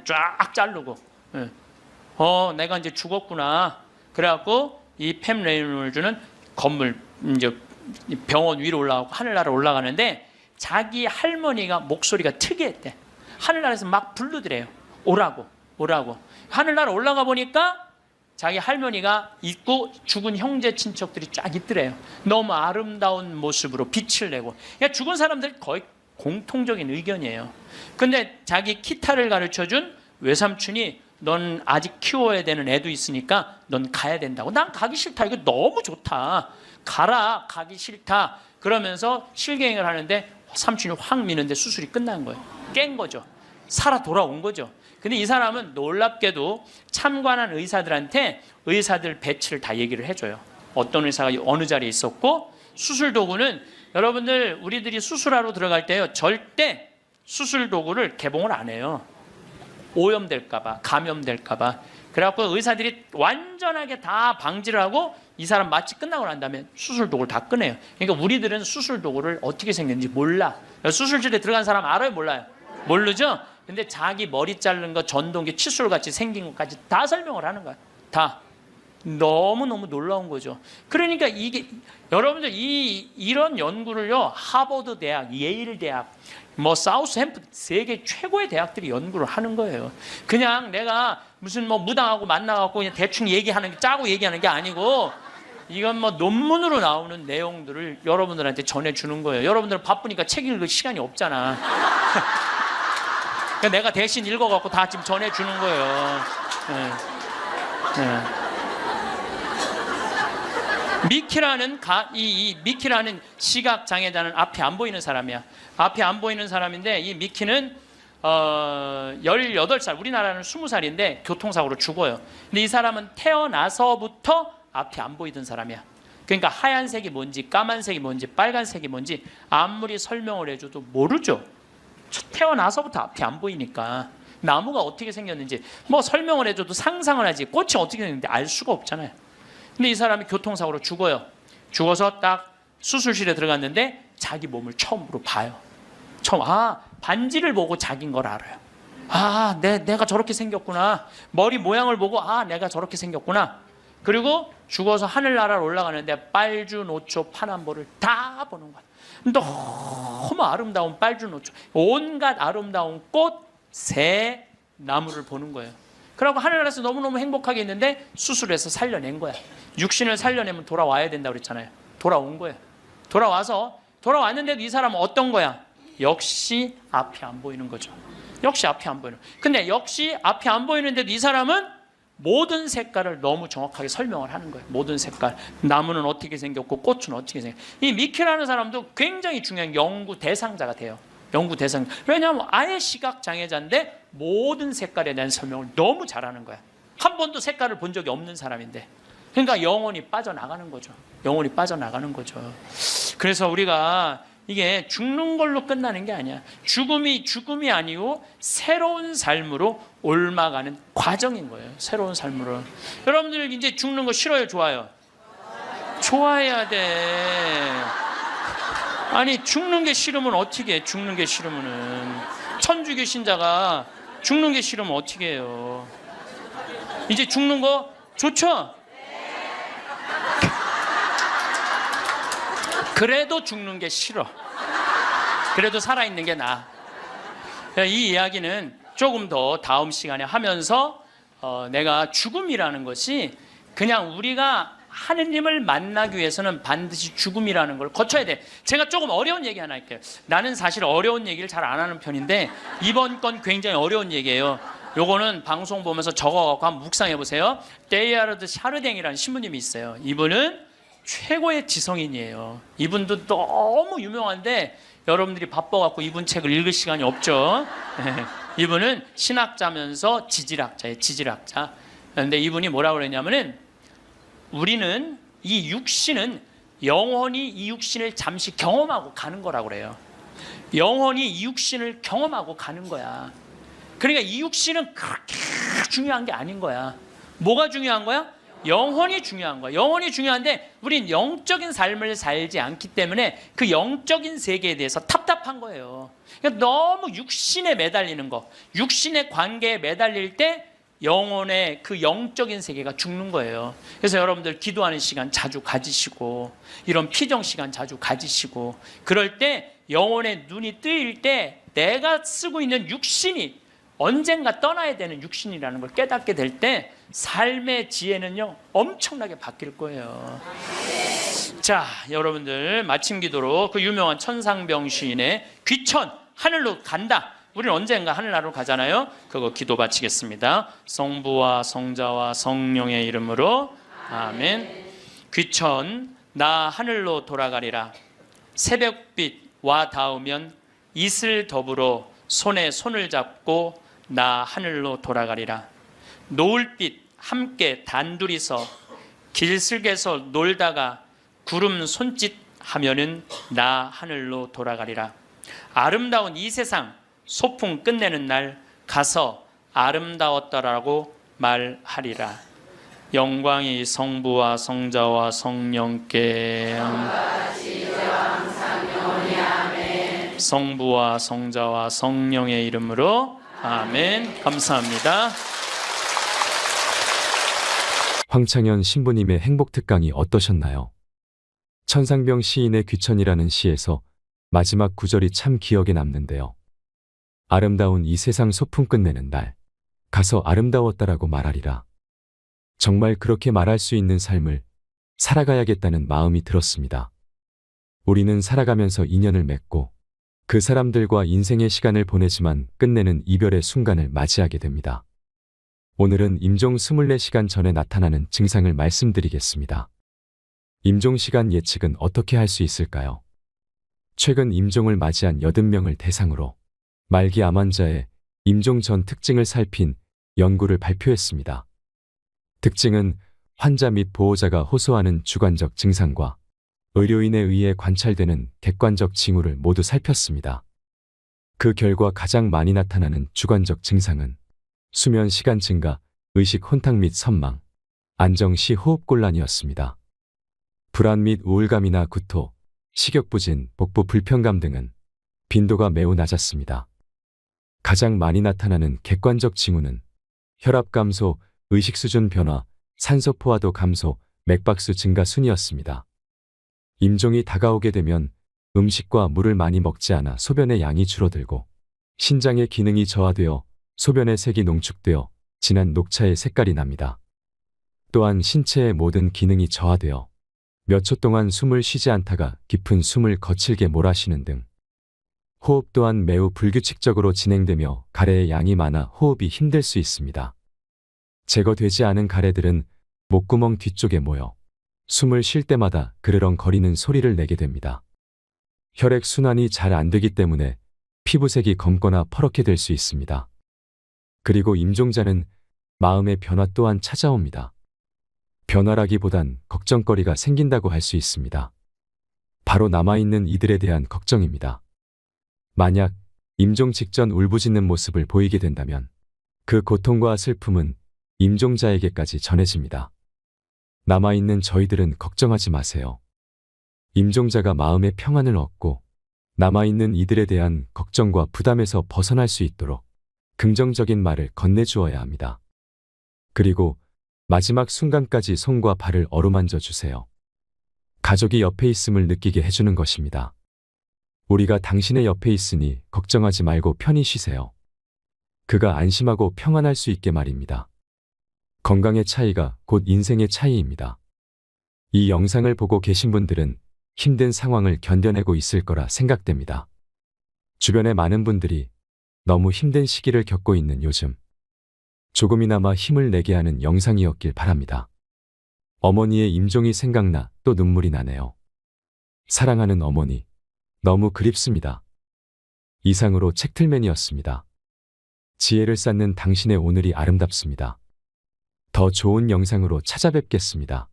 쫙 자르고 내가 이제 죽었구나. 그래갖고 이 팸 레이놀즈는 건물 이제 병원 위로 올라가고 하늘나라 올라가는데 자기 할머니가 목소리가 특이했대. 하늘나라에서 막 부르더래요. 오라고. 하늘나라 올라가 보니까 자기 할머니가 있고 죽은 형제 친척들이 쫙 있더래요. 너무 아름다운 모습으로 빛을 내고. 그러니까 죽은 사람들 거의 공통적인 의견이에요. 근데 자기 기타를 가르쳐준 외삼촌이 넌 아직 키워야 되는 애도 있으니까 넌 가야 된다고. 난 가기 싫다. 이거 너무 좋다. 가라. 가기 싫다. 그러면서 실갱이를 하는데 삼촌이 확 미는데 수술이 끝난 거예요. 깬 거죠. 살아 돌아온 거죠. 근데 이 사람은 놀랍게도 참관한 의사들한테 의사들 배치를 다 얘기를 해줘요. 어떤 의사가 어느 자리에 있었고 수술 도구는 여러분들 우리들이 수술하러 들어갈 때요 절대 수술 도구를 개봉을 안 해요. 오염될까봐, 감염될까봐. 그래갖고 의사들이 완전하게 다 방지를 하고 이 사람 마취 끝나고 난 다음에 수술 도구를 다 꺼내요. 그러니까 우리들은 수술 도구를 어떻게 생겼는지 몰라. 수술실에 들어간 사람 알아요, 몰라요? 모르죠? 근데 자기 머리 자르는 거 전동기 칫솔같이 생긴 것까지 다 설명을 하는 거야. 다. 너무너무 놀라운 거죠. 그러니까 이게 여러분들 이런 연구를요 하버드 대학, 예일 대학, 뭐 사우스햄프턴 세계 최고의 대학들이 연구를 하는 거예요. 그냥 내가 무슨 뭐 무당하고 만나갖고 그냥 대충 얘기하는 게 짜고 얘기하는 게 아니고 이건 뭐 논문으로 나오는 내용들을 여러분들한테 전해주는 거예요. 여러분들 바쁘니까 책 읽을 시간이 없잖아. 그러니까 내가 대신 읽어갖고 다 지금 전해주는 거예요. 네. 네. 미키라는 미키라는 시각 장애자는 앞이 안 보이는 사람이야. 앞이 안 보이는 사람인데 이 미키는 18살, 우리나라는 20살인데 교통사고로 죽어요. 근데 이 사람은 태어나서부터 앞이 안 보이던 사람이야. 그러니까 하얀색이 뭔지 까만색이 뭔지 빨간색이 뭔지 아무리 설명을 해줘도 모르죠. 태어나서부터 앞이 안 보이니까 나무가 어떻게 생겼는지 뭐 설명을 해줘도 상상을 하지 꽃이 어떻게 생겼는지 알 수가 없잖아요. 근데 이 사람이 교통사고로 죽어요. 죽어서 딱 수술실에 들어갔는데 자기 몸을 처음으로 봐요. 반지를 보고 자기인 걸 알아요. 내가 저렇게 생겼구나. 머리 모양을 보고 내가 저렇게 생겼구나. 그리고 죽어서 하늘나라로 올라가는데 빨주노초 파남보를 다 보는 거야. 너무 아름다운 빨주노초, 온갖 아름다운 꽃, 새, 나무를 보는 거예요. 그러고 하늘나라에서 너무너무 행복하게 있는데 수술해서 살려낸 거야. 육신을 살려내면 돌아와야 된다고 그랬잖아요. 돌아온 거예요. 돌아왔는데도 이 사람은 어떤 거야? 역시 앞이 안 보이는 거죠. 역시 앞이 안 보이는. 근데 역시 앞이 안 보이는데도 이 사람은 모든 색깔을 너무 정확하게 설명을 하는 거예요. 모든 색깔. 나무는 어떻게 생겼고 꽃은 어떻게 생겼고. 이 미키라는 사람도 굉장히 중요한 연구 대상자가 돼요. 연구 대상. 왜냐하면 아예 시각 장애자인데 모든 색깔에 대한 설명을 너무 잘하는 거야. 한 번도 색깔을 본 적이 없는 사람인데. 그러니까 영혼이 빠져나가는 거죠. 영혼이 빠져나가는 거죠. 그래서 우리가 이게 죽는 걸로 끝나는 게 아니야. 죽음이 아니고 새로운 삶으로 옮아가는 과정인 거예요. 새로운 삶으로. 여러분들 이제 죽는 거 싫어요, 좋아요? 좋아해야 돼. 아니 죽는 게 싫으면 어떻게 해? 죽는 게 싫으면은 천주교 신자가 죽는 게 싫으면 어떻게 해요? 이제 죽는 거 좋죠? 그래도 죽는 게 싫어. 그래도 살아있는 게 나아. 이 이야기는 조금 더 다음 시간에 하면서 내가 죽음이라는 것이 그냥 우리가 하느님을 만나기 위해서는 반드시 죽음이라는 걸 거쳐야 돼. 제가 조금 어려운 얘기 하나 할게요. 나는 사실 어려운 얘기를 잘 안 하는 편인데 이번 건 굉장히 어려운 얘기예요. 요거는 방송 보면서 적어갖고 한번 묵상해 보세요. 데이아르드 샤르댕이라는 신부님이 있어요. 이분은 최고의 지성인이에요. 이분도 너무 유명한데 여러분들이 바빠갖고 이분 책을 읽을 시간이 없죠. 이분은 신학자면서 지질학자예요. 지질학자. 그런데 이분이 뭐라고 그랬냐면은 우리는 이 육신은 영원히 이 육신을 잠시 경험하고 가는 거라고 그래요. 영원히 이 육신을 경험하고 가는 거야. 그러니까 이 육신은 그렇게 중요한 게 아닌 거야. 뭐가 중요한 거야? 영혼이 중요한 거야. 영혼이 중요한데 우린 영적인 삶을 살지 않기 때문에 그 영적인 세계에 대해서 답답한 거예요. 그러니까 너무 육신에 매달리는 거, 육신의 관계에 매달릴 때 영혼의 그 영적인 세계가 죽는 거예요. 그래서 여러분들 기도하는 시간 자주 가지시고 이런 피정 시간 자주 가지시고 그럴 때 영혼의 눈이 뜨일 때 내가 쓰고 있는 육신이 언젠가 떠나야 되는 육신이라는 걸 깨닫게 될 때 삶의 지혜는요 엄청나게 바뀔 거예요. 자, 여러분들 마침 기도로 그 유명한 천상병 시인의 귀천 하늘로 간다. 우리는 언젠가 하늘나라로 가잖아요. 그거 기도 바치겠습니다. 성부와 성자와 성령의 이름으로 아멘. 귀천 나 하늘로 돌아가리라. 새벽빛 와 닿으면 이슬 더불어 손에 손을 잡고 나 하늘로 돌아가리라. 노을빛 함께 단둘이서 길슬개서 놀다가 구름 손짓 하면은 나 하늘로 돌아가리라. 아름다운 이 세상 소풍 끝내는 날 가서 아름다웠더라고 말하리라. 영광이 성부와 성자와 성령께 성부와 성자와 성령의 이름으로 아멘. 감사합니다. 황창현 신부님의 행복특강이 어떠셨나요? 천상병 시인의 귀천이라는 시에서 마지막 구절이 참 기억에 남는데요. 아름다운 이 세상 소풍 끝내는 날 가서 아름다웠다라고 말하리라. 정말 그렇게 말할 수 있는 삶을 살아가야겠다는 마음이 들었습니다. 우리는 살아가면서 인연을 맺고 그 사람들과 인생의 시간을 보내지만 끝내는 이별의 순간을 맞이하게 됩니다. 오늘은 임종 24시간 전에 나타나는 증상을 말씀드리겠습니다. 임종 시간 예측은 어떻게 할 수 있을까요? 최근 임종을 맞이한 80명을 대상으로 말기 암 환자의 임종 전 특징을 살핀 연구를 발표했습니다. 특징은 환자 및 보호자가 호소하는 주관적 증상과 의료인에 의해 관찰되는 객관적 징후를 모두 살폈습니다. 그 결과 가장 많이 나타나는 주관적 증상은 수면 시간 증가, 의식 혼탁 및 선망, 안정 시 호흡곤란이었습니다. 불안 및 우울감이나 구토, 식욕부진, 복부 불편감 등은 빈도가 매우 낮았습니다. 가장 많이 나타나는 객관적 징후는 혈압 감소, 의식 수준 변화, 산소 포화도 감소, 맥박수 증가 순이었습니다. 임종이 다가오게 되면 음식과 물을 많이 먹지 않아 소변의 양이 줄어들고 신장의 기능이 저하되어 소변의 색이 농축되어 진한 녹차의 색깔이 납니다. 또한 신체의 모든 기능이 저하되어 몇 초 동안 숨을 쉬지 않다가 깊은 숨을 거칠게 몰아쉬는 등 호흡 또한 매우 불규칙적으로 진행되며 가래의 양이 많아 호흡이 힘들 수 있습니다. 제거되지 않은 가래들은 목구멍 뒤쪽에 모여 숨을 쉴 때마다 그르렁거리는 소리를 내게 됩니다. 혈액 순환이 잘 안 되기 때문에 피부색이 검거나 퍼렇게 될 수 있습니다. 그리고 임종자는 마음의 변화 또한 찾아옵니다. 변화라기보단 걱정거리가 생긴다고 할 수 있습니다. 바로 남아있는 이들에 대한 걱정입니다. 만약 임종 직전 울부짖는 모습을 보이게 된다면 그 고통과 슬픔은 임종자에게까지 전해집니다. 남아있는 저희들은 걱정하지 마세요. 임종자가 마음의 평안을 얻고 남아있는 이들에 대한 걱정과 부담에서 벗어날 수 있도록 긍정적인 말을 건네주어야 합니다. 그리고 마지막 순간까지 손과 발을 어루만져 주세요. 가족이 옆에 있음을 느끼게 해주는 것입니다. 우리가 당신의 옆에 있으니 걱정하지 말고 편히 쉬세요. 그가 안심하고 평안할 수 있게 말입니다. 건강의 차이가 곧 인생의 차이입니다. 이 영상을 보고 계신 분들은 힘든 상황을 견뎌내고 있을 거라 생각됩니다. 주변의 많은 분들이 너무 힘든 시기를 겪고 있는 요즘 조금이나마 힘을 내게 하는 영상이었길 바랍니다. 어머니의 임종이 생각나 또 눈물이 나네요. 사랑하는 어머니, 너무 그립습니다. 이상으로 책틀맨이었습니다. 지혜를 쌓는 당신의 오늘이 아름답습니다. 더 좋은 영상으로 찾아뵙겠습니다.